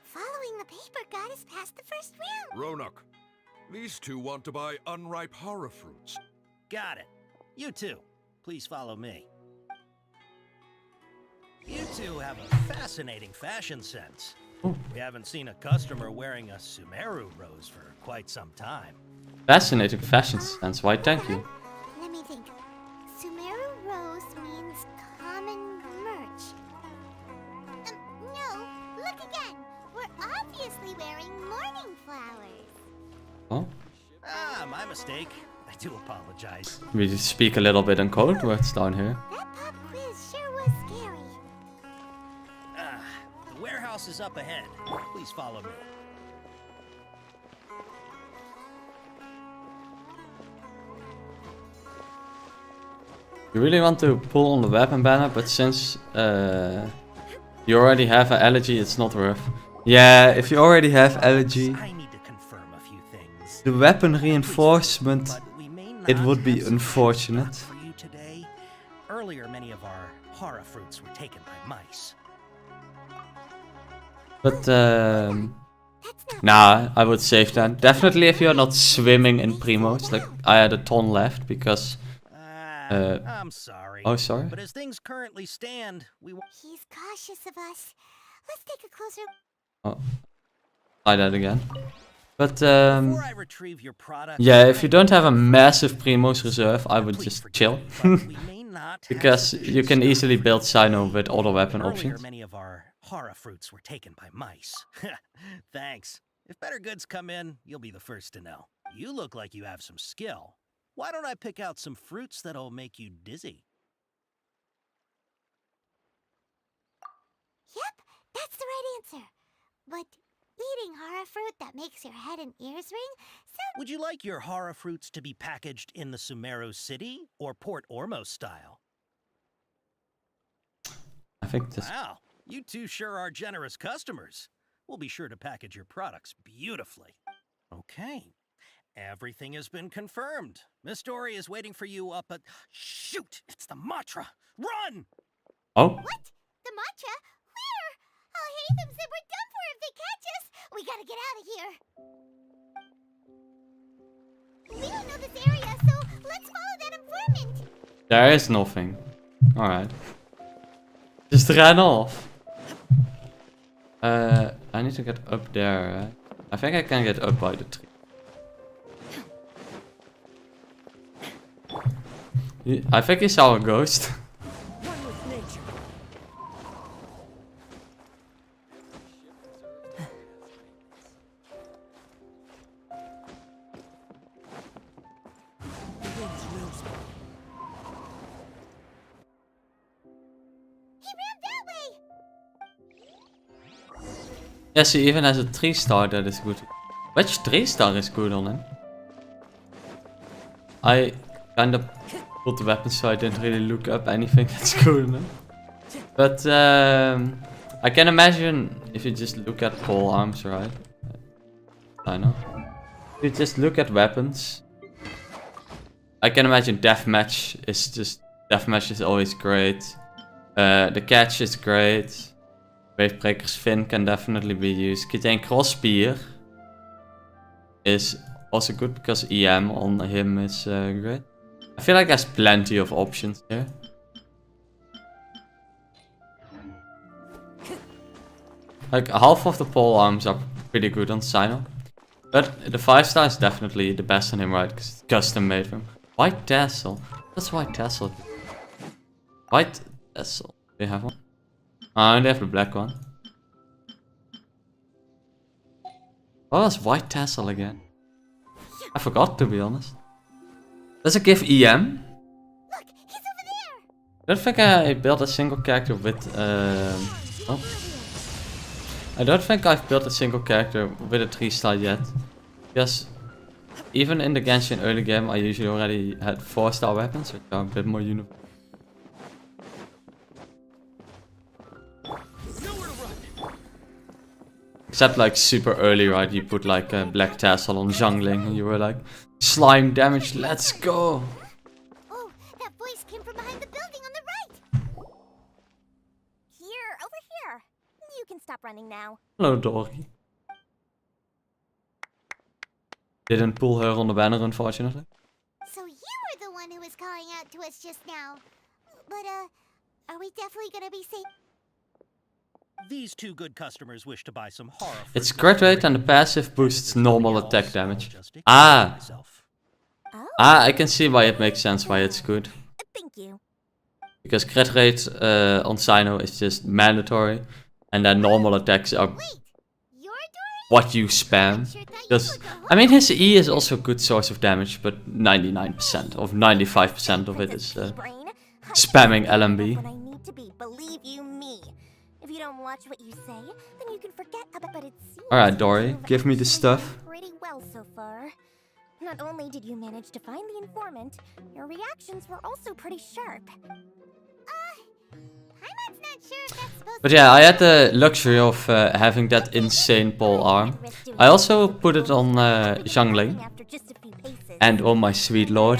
Following the paper got us past the first round. Ronak, these two want to buy unripe horror fruits. Got it. You two, please follow me. You two have a fascinating fashion sense. We haven't seen a customer wearing a Sumeru rose for quite some time. Fascinating fashion sense, why thank you. Let me think. Sumeru rose means common merch. No, look again. We're obviously wearing morning flowers. Oh? Ah, my mistake. I do apologize. We speak a little bit in code words down here. That pop quiz sure was scary. The warehouse is up ahead. Please follow me. You really want to pull on the weapon banner, but since you already have an elegy, it's not worth. Yeah, if you already have elegy, the weapon reinforcement, it would be unfortunate. Earlier, many of our horror fruits were taken by mice. But nah, I would save them. Definitely if you're not swimming in primos, like I had a ton left because. I'm sorry. Oh, sorry. But as things currently stand, He's cautious of us. Let's take a closer. Oh, try that again. But before I retrieve your product, yeah, if you don't have a massive primos reserve, I would just chill. Because you can easily build Cyno with other weapon options. Many of our horror fruits were taken by mice. Thanks. If better goods come in, you'll be the first to know. You look like you have some skill. Why don't I pick out some fruits that'll make you dizzy? Yep, that's the right answer. But eating horror fruit that makes your head and ears ring sounds... Would you like your horror fruits to be packaged in the Sumeru City or Port Ormos style? I think this... Wow, you two sure are generous customers. We'll be sure to package your products beautifully. Okay. Everything has been confirmed. Miss Dory is waiting for you up at... Shoot! It's the Matra! Run! Oh? What? The Matra? Where? I'll hate them said we're done for if they catch us. We gotta get out of here. We don't know this area, so let's follow that informant. There is nothing. Alright. Just ran off. I need to get up there, right? I think I can get up by the tree. I think he saw a ghost. Yes, he even has a 3-star that is good. Which 3-star is good on him? I kind of put the weapons so I didn't really look up anything that's cool enough. But I can imagine if you just look at pole arms, right? I know. If you just look at weapons, I can imagine deathmatch is always great. The catch is great. Wavebreaker's fin can definitely be used. Kitane cross spear is also good because EM on him is great. I feel like there's plenty of options here. Like half of the pole arms are pretty good on Cyno. But the 5-star is definitely the best on him, right? Because it's custom made for him. White tassel. What's white tassel? White tassel. They have one. And they have the black one. What was white tassel again? I forgot, to be honest. Does it give EM? Look, he's over there. I don't think I built a single character with I don't think I've built a single character with a 3-star yet. Because even in the Genshin early game I usually already had 4-star weapons, which are a bit more universal. Except like super early, right? You put like a black tassel on Xiangling and you were like, slime damage, let's go! Oh, that voice came from behind the building on the right! Here, over here! You can stop running now. Hello, Dory. Didn't pull her on the banner, unfortunately. So you were the one who was calling out to us just now. But, are we definitely gonna be safe? These two good customers wish to buy some horror. Its crit rate and the passive boosts normal attack damage. Ah! I can see why it makes sense why it's good. Thank you. Because crit rate on Cyno is just mandatory. And then normal attacks are what you spam. Because, I mean, his E is also a good source of damage, but 99% or 95% of it is spamming LMB. Believe you me. If you don't watch what you say, then you can forget about it. Alright, Dory, give me the stuff. Pretty well so far. Not only did you manage to find the informant, your reactions were also pretty sharp. I'm not sure if that's supposed But yeah, I had the luxury of having that insane pole arm. I also put it on Xiangling. And on my sweet lord.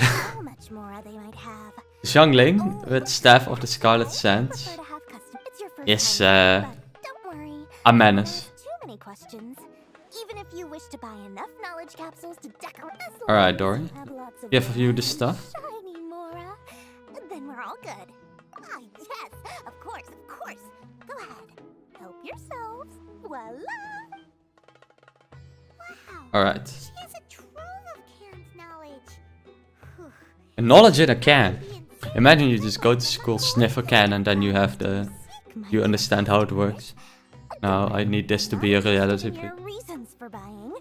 Xiangling, with Staff of the Scarlet Sands, is a menace. Alright, Dory. Give you the stuff. Then we're all good. Ah, yes, of course. Go ahead. Help yourselves. Voila! Wow. Alright. She has a trove of Karen's knowledge. Knowledge in a can. Imagine you just go to school, sniff a can, and then you have you understand how it works. Now, I need this to be a reality, please. Reasons for buying.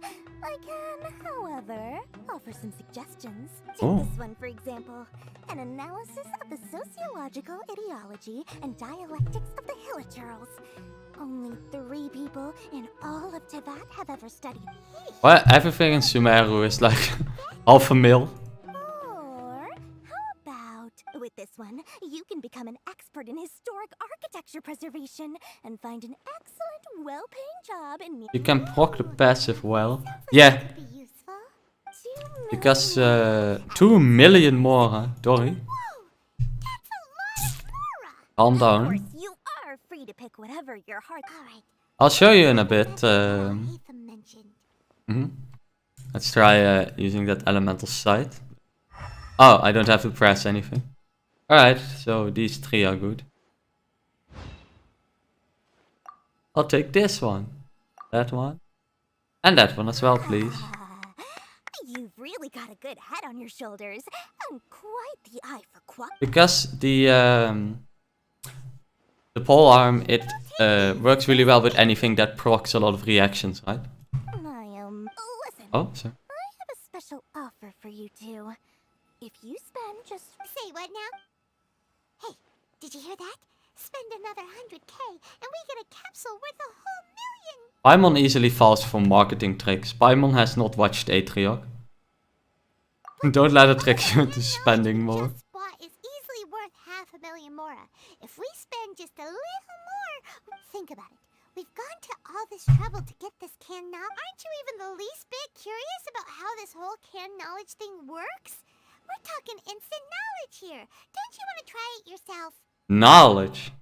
I can, however, offer some suggestions. Take Oh. this one, for example. An analysis of the sociological ideology and dialectics of the Hilichurls. Only 3 people in all of Teyvat have ever studied. Well, everything in Sumeru is like alpha male. Or, how about, with this one, you can become an expert in historic architecture preservation and find an excellent, well-paying job in... You can proc the passive well. Yeah. Because 2 million more, huh, Dory? Calm down. You are free to pick whatever your heart... Alright. I'll show you in a bit. Let's try using that elemental sight. Oh, I don't have to press anything. Alright, so these 3 are good. I'll take this one, that one, and that one as well, please. You've really got a good head on your shoulders, and quite the eye for quality. Because the pole arm, it works really well with anything that procs a lot of reactions, right? Listen. Oh, sorry. I have a special offer for you two. If you spend just... Say what now? Hey, did you hear that? Spend another 100k, and we get a capsule worth a whole million! Paimon easily falls for marketing tricks. Paimon has not watched Atrioc. Don't let it trick you into spending more. Spot is easily worth 500,000 mora. If we spend just a little more, think about it. We've gone to all this trouble to get this canned knowledge. Aren't you even the least bit curious about how this whole canned knowledge thing works? We're talking instant knowledge here. Don't you want to try it yourself? Knowledge.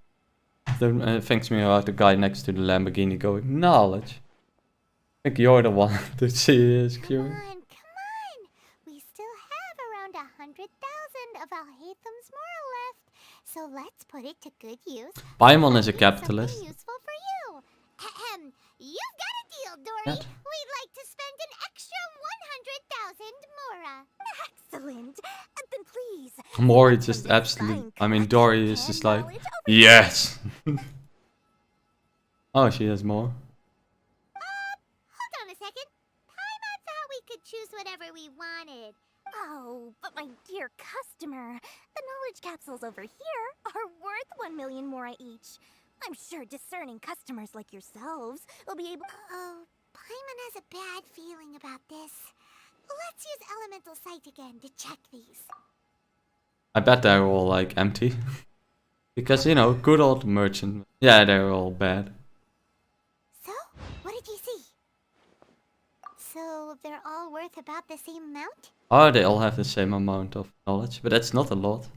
That thinks me about the guy next to the Lamborghini going, knowledge. I think you're the one to see is curious. Come on. We still have around 100,000 of Alhaitham's mora left. So let's put it to good use. Paimon is a capitalist. Useful for you. Ahem. You've got a deal, Dory. We'd like to spend an extra 100,000 mora. Excellent. Then please. Mori just absolutely. I mean, Dory is just like, yes. Oh, she has more. Hold on a second. Paimon thought we could choose whatever we wanted. Oh, but my dear customer, the knowledge capsules over here are worth 1 million mora each. I'm sure discerning customers like yourselves will be able. Oh, Paimon has a bad feeling about this. Let's use Elemental Sight again to check these. I bet they're all like empty. Because, you know, good old merchant. Yeah, they're all bad. So, what did you see? So, they're all worth about the same amount? Oh, they all have the same amount of knowledge, but that's not a lot.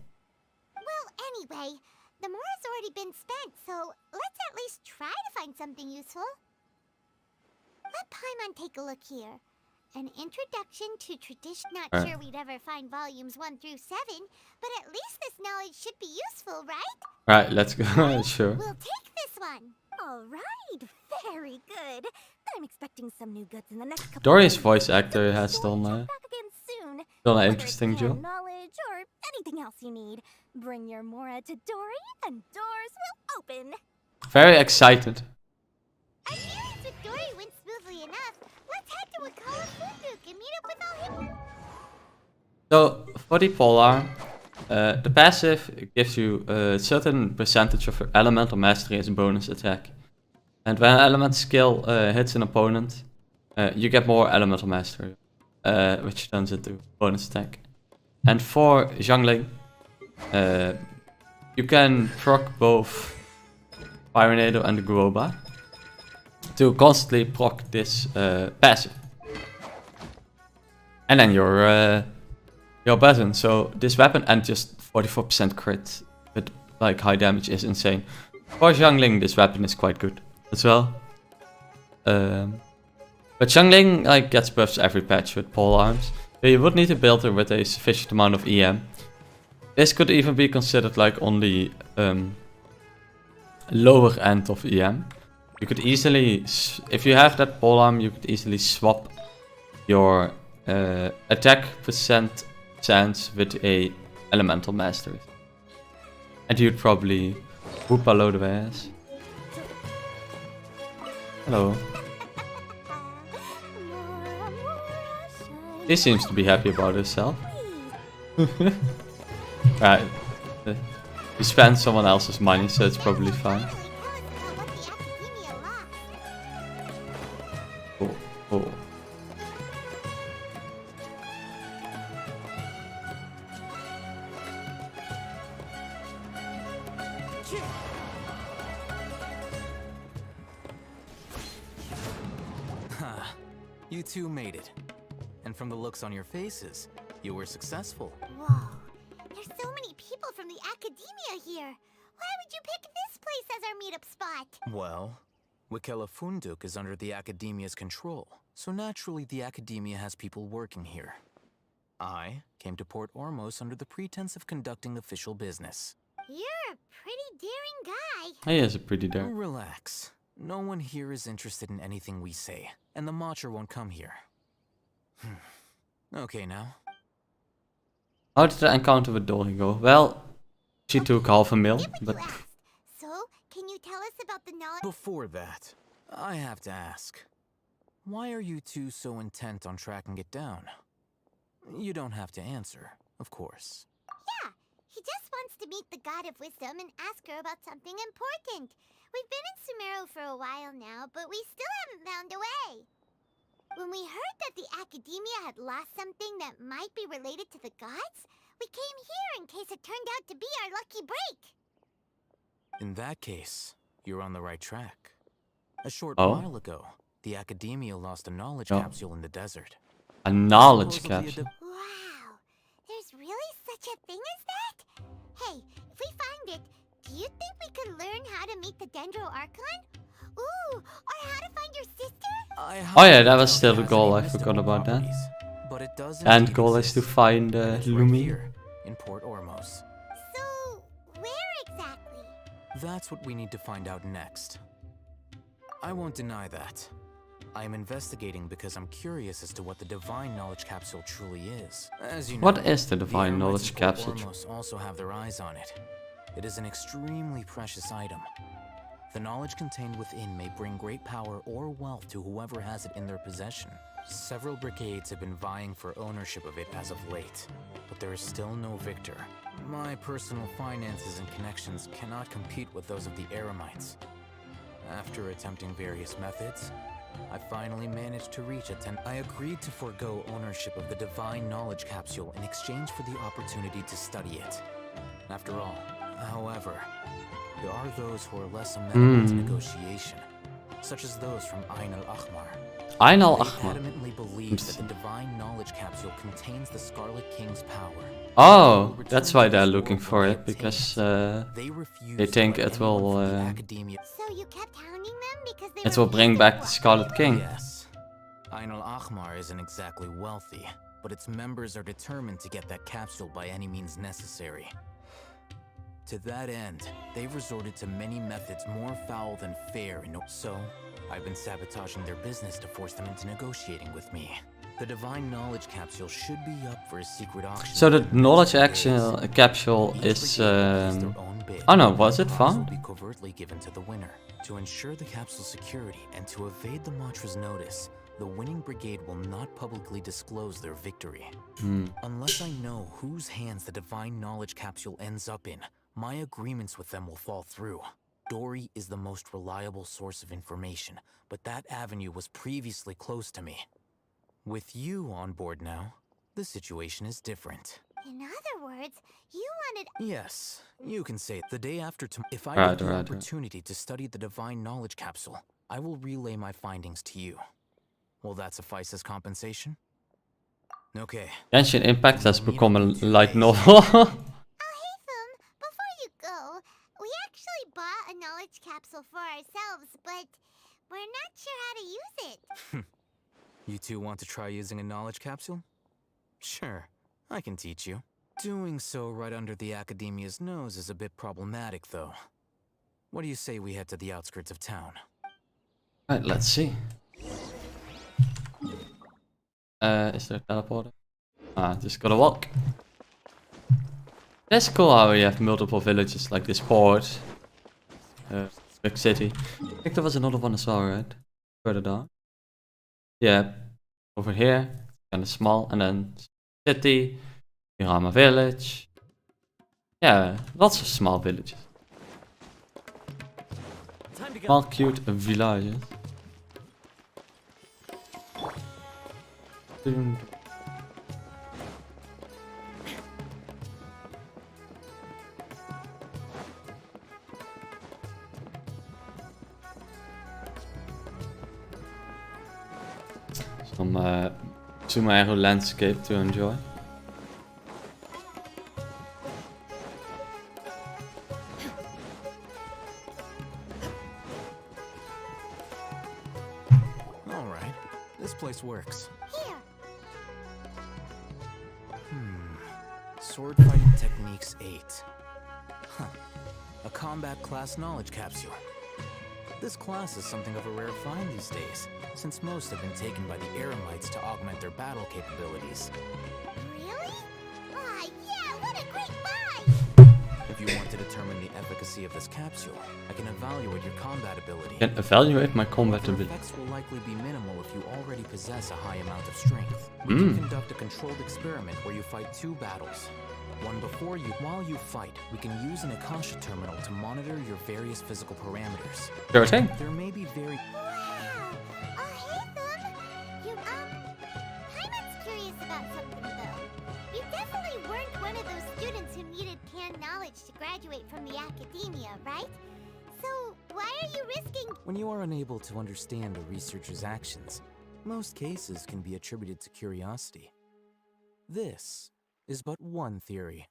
Well, anyway, the mora's already been spent, so let's at least try to find something useful. Let Paimon take a look here. An introduction to tradition. Not sure we'd ever find volumes 1 through 7, but at least this knowledge should be useful, right? Right, let's go. Sure. We'll take this one. All right, very good. I'm expecting some new goods in the next couple. Dory's voice actor has done an interesting job. Knowledge or anything else you need, bring your mora to Dory, and doors will open. Very excited. Our dealings with Dory went smoothly enough. Let's head to Wakala Funduk and meet up with all him. So, for the polearm, the passive gives you a certain percentage of your elemental mastery as a bonus attack. And when an element skill hits an opponent, you get more elemental mastery, which turns into bonus attack. And for Xiangling, you can proc both Pyronado and the Guoba to constantly proc this passive. And then your button. So this weapon and just 44% crit with like high damage is insane. For Xiangling, this weapon is quite good as well. But Xiangling like gets buffs every patch with polearms. So you would need to build her with a sufficient amount of EM. This could even be considered like on the lower end of EM. You could easily, if you have that polearm, you could easily swap your attack percent chance with a elemental mastery. And you'd probably whoop a load of ass. Hello. She seems to be happy about herself. Right. You spend someone else's money, so it's probably fine. Oh, oh. You two made it. And from the looks on your faces, you were successful. Whoa. There's so many people from the academia here. Why would you pick this place as our meetup spot? Well, Wakela Funduk is under the academia's control, so naturally the academia has people working here. I came to Port Ormos under the pretense of conducting official business. You're a pretty daring guy. He is a pretty daring. Relax. No one here is interested in anything we say, and the Matcher won't come here. Okay now. How did the encounter with Dory go? Well, she took half a mil, but... So, can you tell us about the knowledge? Before that, I have to ask. Why are you two so intent on tracking it down? You don't have to answer, of course. Yeah, he just wants to meet the God of Wisdom and ask her about something important. We've been in Sumeru for a while now, but we still haven't found a way. When we heard that the Academia had lost something that might be related to the gods, we came here in case it turned out to be our lucky break. In that case, you're on the right track. A short Oh. while ago, the Academia lost a knowledge capsule in the desert. A knowledge Supposedly capsule. Wow, there's really such a thing as that? Hey, if we find it, do you think we could learn how to meet the Dendro Archon? Ooh, or how to find your sister? Oh yeah, that was still the goal. I forgot about that. But it does And indeed goal is to find Lumi. here in Port Ormos. So, where exactly? That's what we need to find out next. I won't deny that. I am investigating because I'm curious as to what the Divine Knowledge Capsule truly is. As you know, What is the Divine Eremites Knowledge in Port Capsule? Ormos also have their eyes on it. It is an extremely precious item. The knowledge contained within may bring great power or wealth to whoever has it in their possession. Several brigades have been vying for ownership of it as of late, but there is still no victor. My personal finances and connections cannot compete with those of the Eremites. After attempting various methods, I finally managed to reach I agreed to forego ownership of the Divine Knowledge Capsule in exchange for the opportunity to study it. After all, however, there are those who are less amenable to negotiation, such as those from Ain al-Ahmar. Ain They al-Ahmar. adamantly believe that the Divine Knowledge Capsule contains the Scarlet King's power. Oh, that's why they're looking for it, because they think it will So you kept hounding them because they it will bring back the Scarlet King. Yes. Ain al-Ahmar isn't exactly wealthy, but its members are determined to get that capsule by any means necessary. To that end, they've resorted to many methods more foul than fair, so I've been sabotaging their business to force them into negotiating with me. The Divine Knowledge Capsule should be up for a secret auction. So the knowledge capsule is oh no, was it found? Will be covertly given to the winner. To ensure the capsule's security and to evade the Matra's notice, the winning brigade will not publicly disclose their victory. Unless I know whose hands the Divine Knowledge Capsule ends up in, my agreements with them will fall through. Dory is the most reliable source of information, but that avenue was previously closed to me. With you on board now, the situation is different. In other words, you wanted... Yes, you can say it. The day after if I Right, get the right, opportunity to study the Divine Knowledge Capsule, I will relay my findings to you. Will that suffice as compensation? Okay. Genshin Impact has become a light novel. Before you go, we actually bought a knowledge capsule for ourselves, but we're not sure how to use it. You two want to try using a knowledge capsule? Sure, I can teach you. Doing so right under the Academia's nose is a bit problematic, though. What do you say we head to the outskirts of town? Right, let's see. Is there a teleporter? Ah, just gotta walk. That's cool how we have multiple villages like this port. Big city. I think there was another one as well, right? Further down. Yeah, over here, kind of small, and then city, Hirama village. Yeah, lots of small villages. Small cute villages. Some Sumeru landscape to enjoy. Alright, this place works. Here. Sword fighting techniques 8. Huh. A combat class knowledge capsule. This class is something of a rare find these days, since most have been taken by the Eremites to augment their battle capabilities. Really? Aw, yeah, what a great buy! If you want to determine the efficacy of this capsule, I can evaluate your combat ability. Can evaluate my combat ability. The effects will likely be minimal if you already possess a high amount of strength. We can conduct a controlled experiment where you fight 2 battles. One before you. While you fight, we can use an Akasha terminal to monitor your various physical parameters. Sure thing. There may be very... Wow! Oh, hey, Thumb! You about something, though. You definitely weren't one of those students who needed canned knowledge to graduate from the academia, right? So, why are you risking... When you are unable to understand a researcher's actions, most cases can be attributed to curiosity. This is but one theory.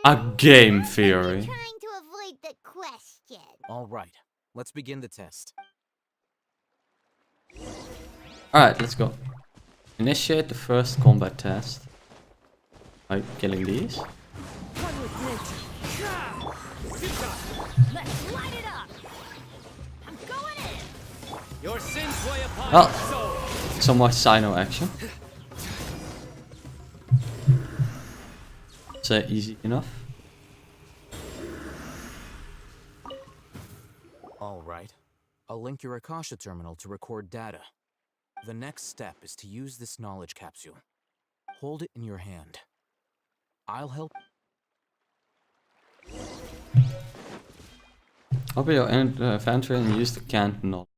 A game theory. Trying to avoid the question. All right, let's begin the test. Alright, let's go. Initiate the first combat test by killing these. Let's light it up. I'm going in. Your sins weigh upon Well, your soul. some more Cyno action. It's easy enough. All right, I'll link your Akasha terminal to record data. The next step is to use this knowledge capsule. Hold it in your hand. I'll help. Open your inventory and use the canned knowledge.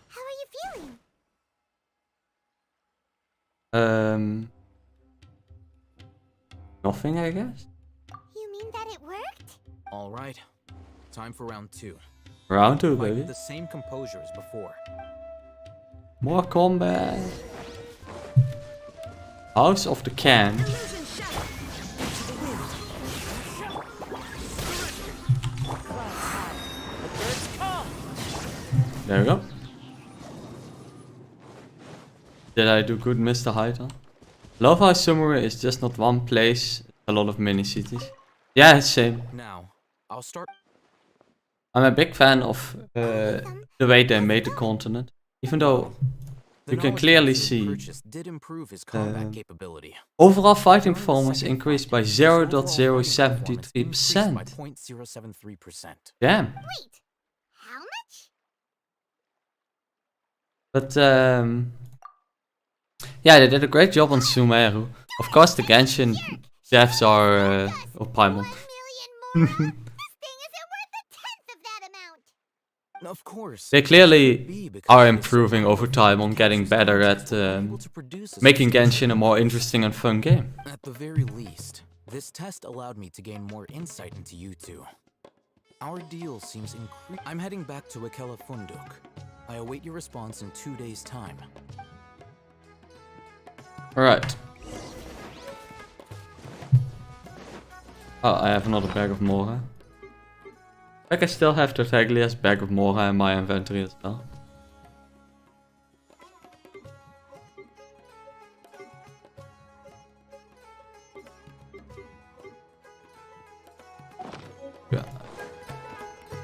How are you feeling? Nothing, I guess. You mean that it worked? All right, time for round 2. Round 2, Fight baby. with the same composure as before. More combat. House of the Can. There we go. Did I do good, Mr. Hyder? Love how Sumeru is just not one place, a lot of mini cities. Yeah, it's same. Now, I'll start. I'm a big fan of the way they made the continent, even though you can clearly see did improve his combat capability. overall fighting performance increased by 0.073%. By 0.073%. Damn. Wait, how much? But yeah, they did a great job on Sumeru. Of course, the Genshin devs are Paimon. Of course. They clearly are improving over time on getting better at making Genshin a more interesting and fun game. At the very least, this test allowed me to gain more insight into you two. Our deal seems increasing. I'm heading back to Akela Funduk. I await your response in 2 days' time. Alright. Oh, I have another bag of Mora. Like I still have Tartaglia's bag of Mora in my inventory as well. Yeah.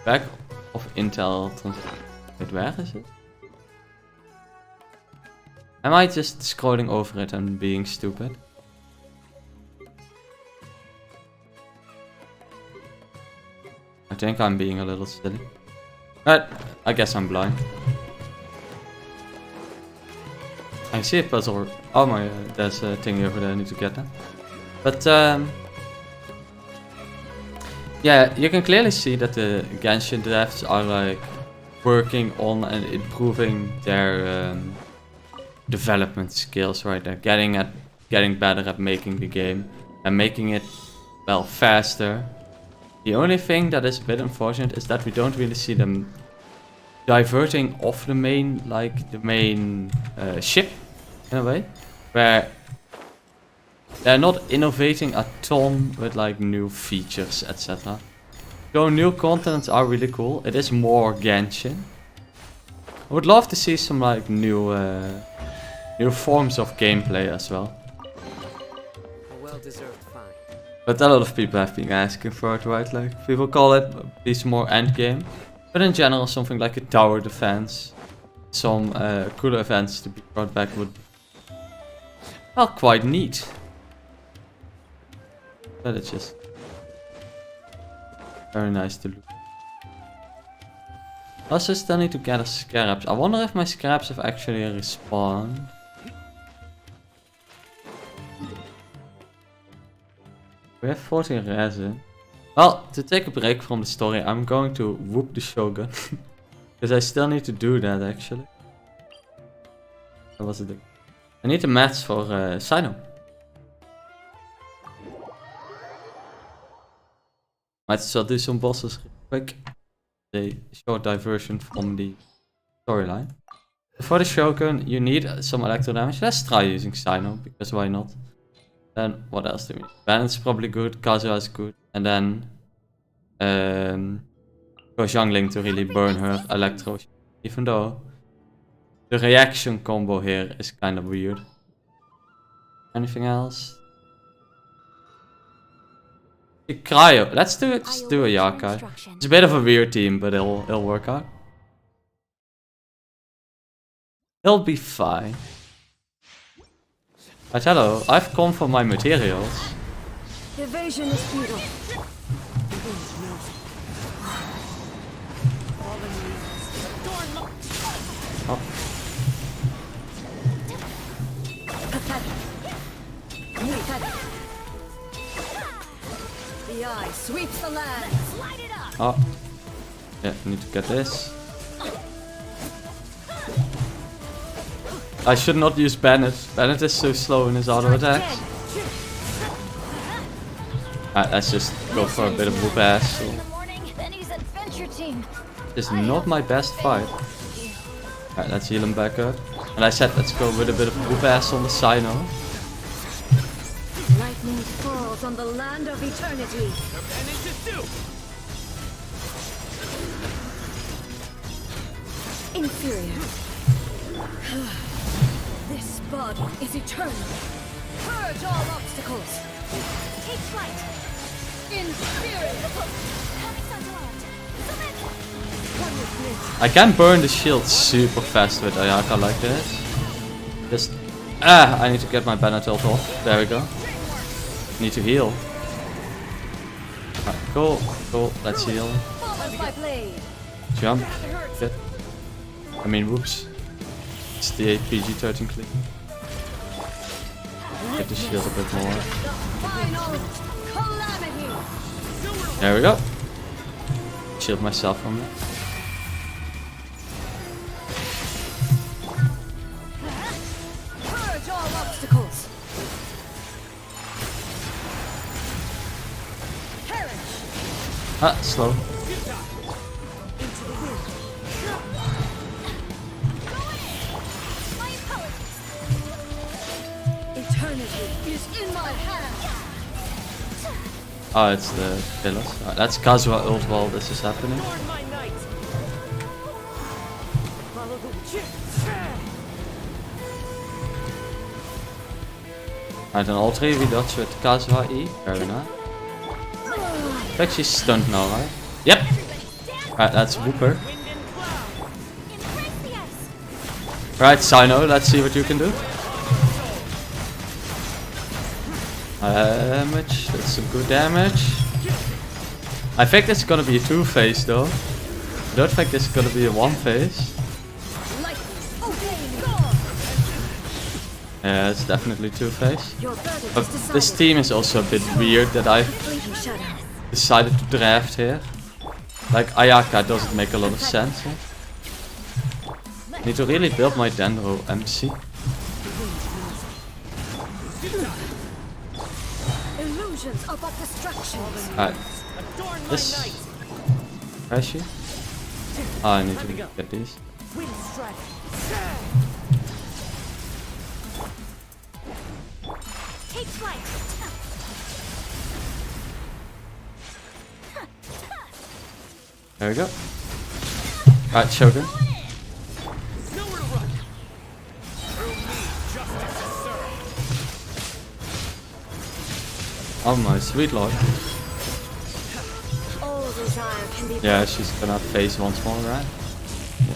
Bag of Intel. Wait, where is it? Am I just scrolling over it and being stupid? I think I'm being a little silly. But I guess I'm blind. I see a puzzle. Oh my, there's a thingy over there I need to get that. But yeah, you can clearly see that the Genshin devs are like working on and improving their development skills right there. Getting better at making the game and making it, well, faster. The only thing that is a bit unfortunate is that we don't really see them diverting off the main, ship, in a way, where they're not innovating a ton with like new features, etc. Though new contents are really cool, it is more Genshin. I would love to see some like new forms of gameplay as well. A well-deserved fine. But a lot of people have been asking for it, right? Like, people call it these more endgame. But in general, something like a tower defense, some cooler events to be brought back would be, well, quite neat. But it's just very nice to look. Also still need to gather scraps. I wonder if my scraps have actually respawned. We have 40 resin. Well, to take a break from the story, I'm going to whoop the Shogun. Because I still need to do that actually. What was it? I need a match for Cyno. Might as well do some bosses real quick. A short diversion from the storyline. For the Shogun, you need some electro damage. Let's try using Cyno, because why not? Then what else do we need? Bandit's probably good, Kazuha is good, and then go Xiangling to really burn her electro. Even though the reaction combo here is kind of weird. Anything else? Cryo. Let's do it. Just do a Yakai. It's a bit of a weird team, but it'll work out. He'll be fine. Right, hello. I've come for my materials. Evasion is futile. Oh. The eye sweeps the land. Oh. Yeah, need to get this. I should not use Bennett. Bennett is so slow in his auto attacks. Alright, let's just go for a bit of whoop ass. So. This is not my best fight. Alright, let's heal him back up. And I said let's go with a bit of whoop ass on the Cyno. Lightning falls on the land of eternity. Inferior. This body is eternal. Purge all obstacles. Take flight. Inferior. I can burn the shield super fast with Ayaka like this. Just I need to get my Bennett ult off. There we go. Need to heal. Right, cool, cool. Let's heal. Jump. Good. I mean, whoops. It's the PG-13 click. Get the shield a bit more. There we go. Shield myself from that. Purge all obstacles. Ah, slow. Eternity is in my hand. Oh, it's the pillars. Right, that's Kazuha ult while this is happening. Right, and all 3 we dodge with Kazuha E. Very nice. I think she's stunned now, right? Yep! Right, let's whoop her. Right, Cyno, let's see what you can do. Damage, that's some good damage. I think this is gonna be a 2-phase though. I don't think this is gonna be a 1-phase. Yeah, it's definitely 2-phase. But this team is also a bit weird that I decided to draft here. Like Ayaka doesn't make a lot of sense. Need to really build my Dendro MC. Alright. This. Where is she? Oh, I need to get these. Take flight. There we go. Alright, Shogun. Oh my sweet lord. Yeah, she's gonna face once more, right? Yeah.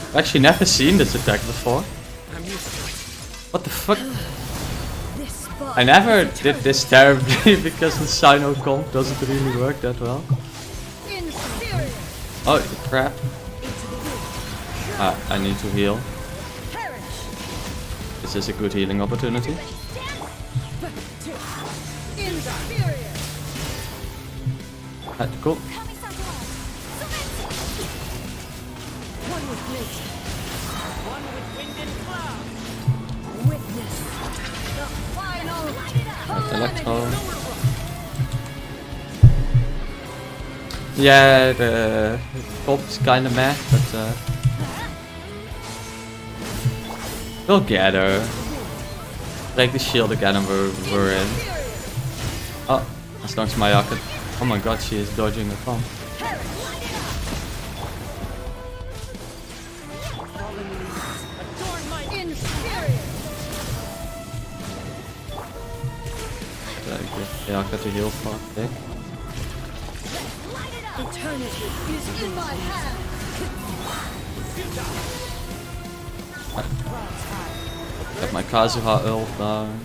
I've actually never seen this attack before. What the fuck? I never did this terribly because the Cyno comp doesn't really work that well. Oh crap. I need to heal. This is a good healing opportunity. Cool. Electro. Yeah, the top is kinda meh, but we'll get her. Break the shield again and we're in. Oh, as long as Mayaka. Oh my god, she is dodging the bomb. Yeah, I got to heal for okay. Eternity is in my hand. Got my Kazuha ult down.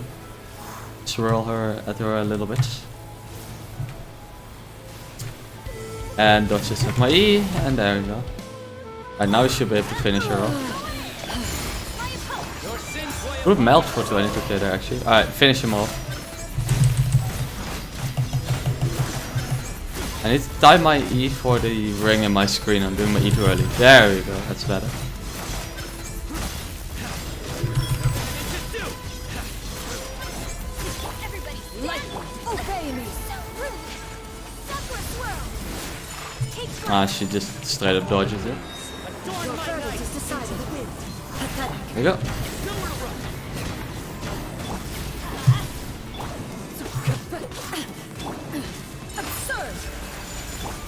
Swirl her at her a little bit. And dodges with my E, and there we go. And now we should be able to finish her off. Would melt for 22k there actually. Alright, finish him off. I need to time my E for the ring in my screen. I'm doing my E too early. There we go, that's better. Ah, she just straight up dodges it. There we go.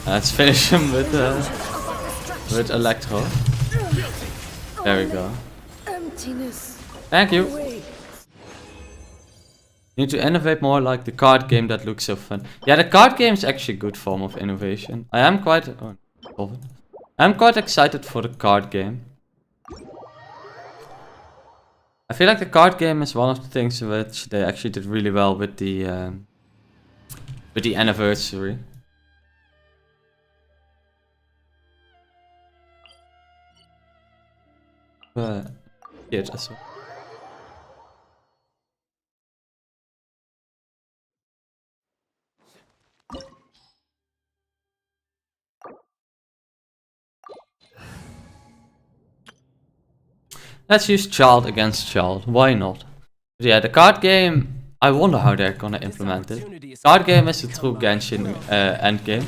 Let's finish him with Electro. There we go. Thank you. Need to innovate more like the card game that looks so fun. Yeah, the card game is actually a good form of innovation. I'm quite excited for the card game. I feel like the card game is one of the things which they actually did really well with the anniversary. But yeah, just so. Let's use child against child. Why not? But yeah, the card game. I wonder how they're gonna implement it. Card game is a true Genshin endgame.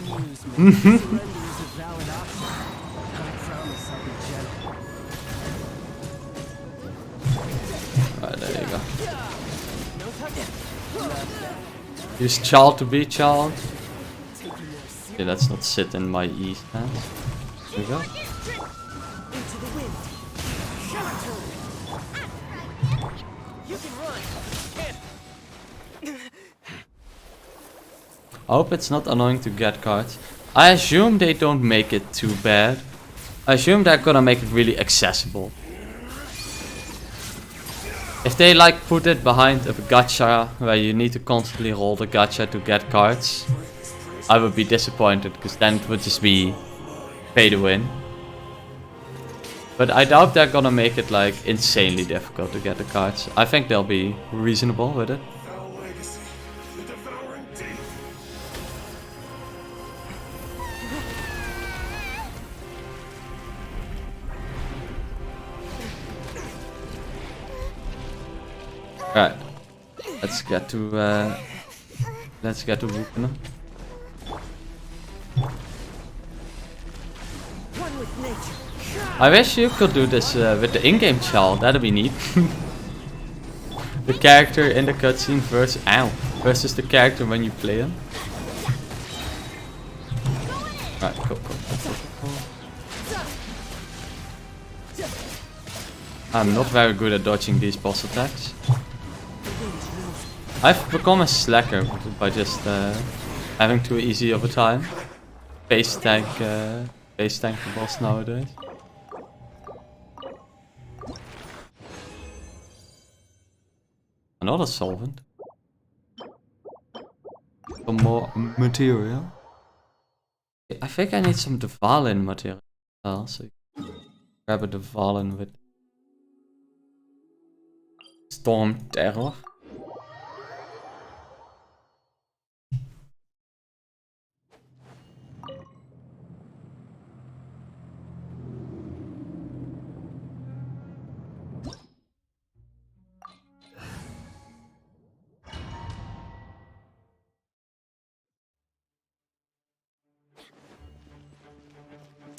There you go. Use child to be child. Okay, let's not sit in my E stance. There we go. I hope it's not annoying to get cards. I assume they don't make it too bad. I assume they're gonna make it really accessible. If they like put it behind a gacha where you need to constantly roll the gacha to get cards, I would be disappointed because then it would just be pay to win. But I doubt they're gonna make it like insanely difficult to get the cards. I think they'll be reasonable with it. Right, let's get to Wukana. I wish you could do this with the in-game child. That'd be neat. The character in the cutscene versus the character when you play him. Right, cool. I'm not very good at dodging these boss attacks. I've become a slacker by just having too easy of a time. Base tank the boss nowadays. Another solvent. Some more material. I think I need some Dvalin material. So grab a Dvalin with Storm Terror.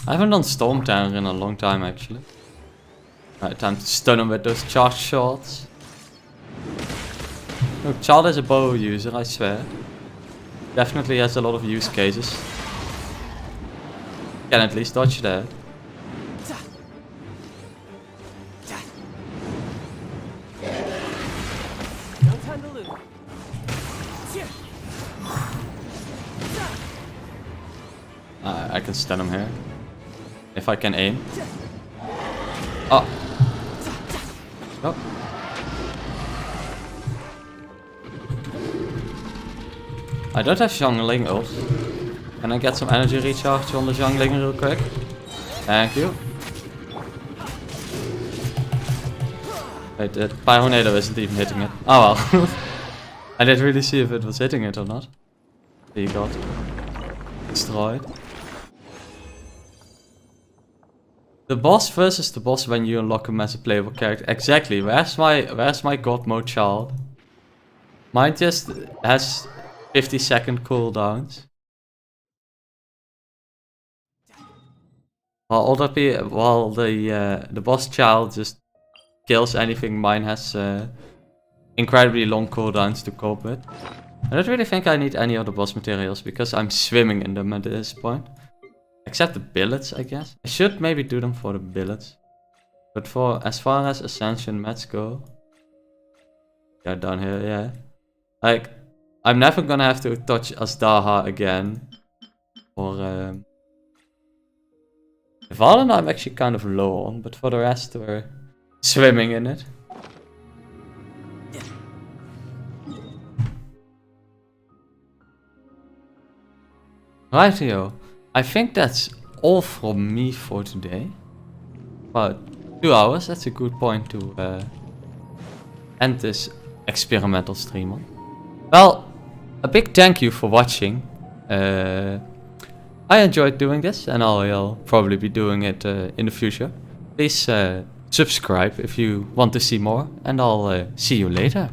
I haven't done Storm Terror in a long time actually. Right, time to stun him with those charge shots. Look, Child is a bow user, I swear. Definitely has a lot of use cases. Can at least dodge that. No time to lose. I can stun him here. If I can aim. Oh. Oh. I don't have Xiangling ult. Can I get some energy recharge on the Xiangling real quick? Thank you. Wait, the Pyronado isn't even hitting it. Oh well. I didn't really see if it was hitting it or not. He got destroyed. The boss versus the boss when you unlock him as a playable character. Exactly. Where's my God mode child? Mine just has 50-second cooldowns. While the boss child just kills anything, mine has incredibly long cooldowns to cope with. I don't really think I need any other boss materials because I'm swimming in them at this point. Except the billets, I guess. I should maybe do them for the billets. But for as far as Ascension mats go. Yeah, down here, yeah. Like, I'm never gonna have to touch Azdaha again. Or Valen I'm actually kind of low on, but for the rest we're swimming in it. Rightio. I think that's all from me for today. About 2 hours, that's a good point to end this experimental stream on. Well, a big thank you for watching. I enjoyed doing this and I'll probably be doing it in the future. Please subscribe if you want to see more and I'll see you later.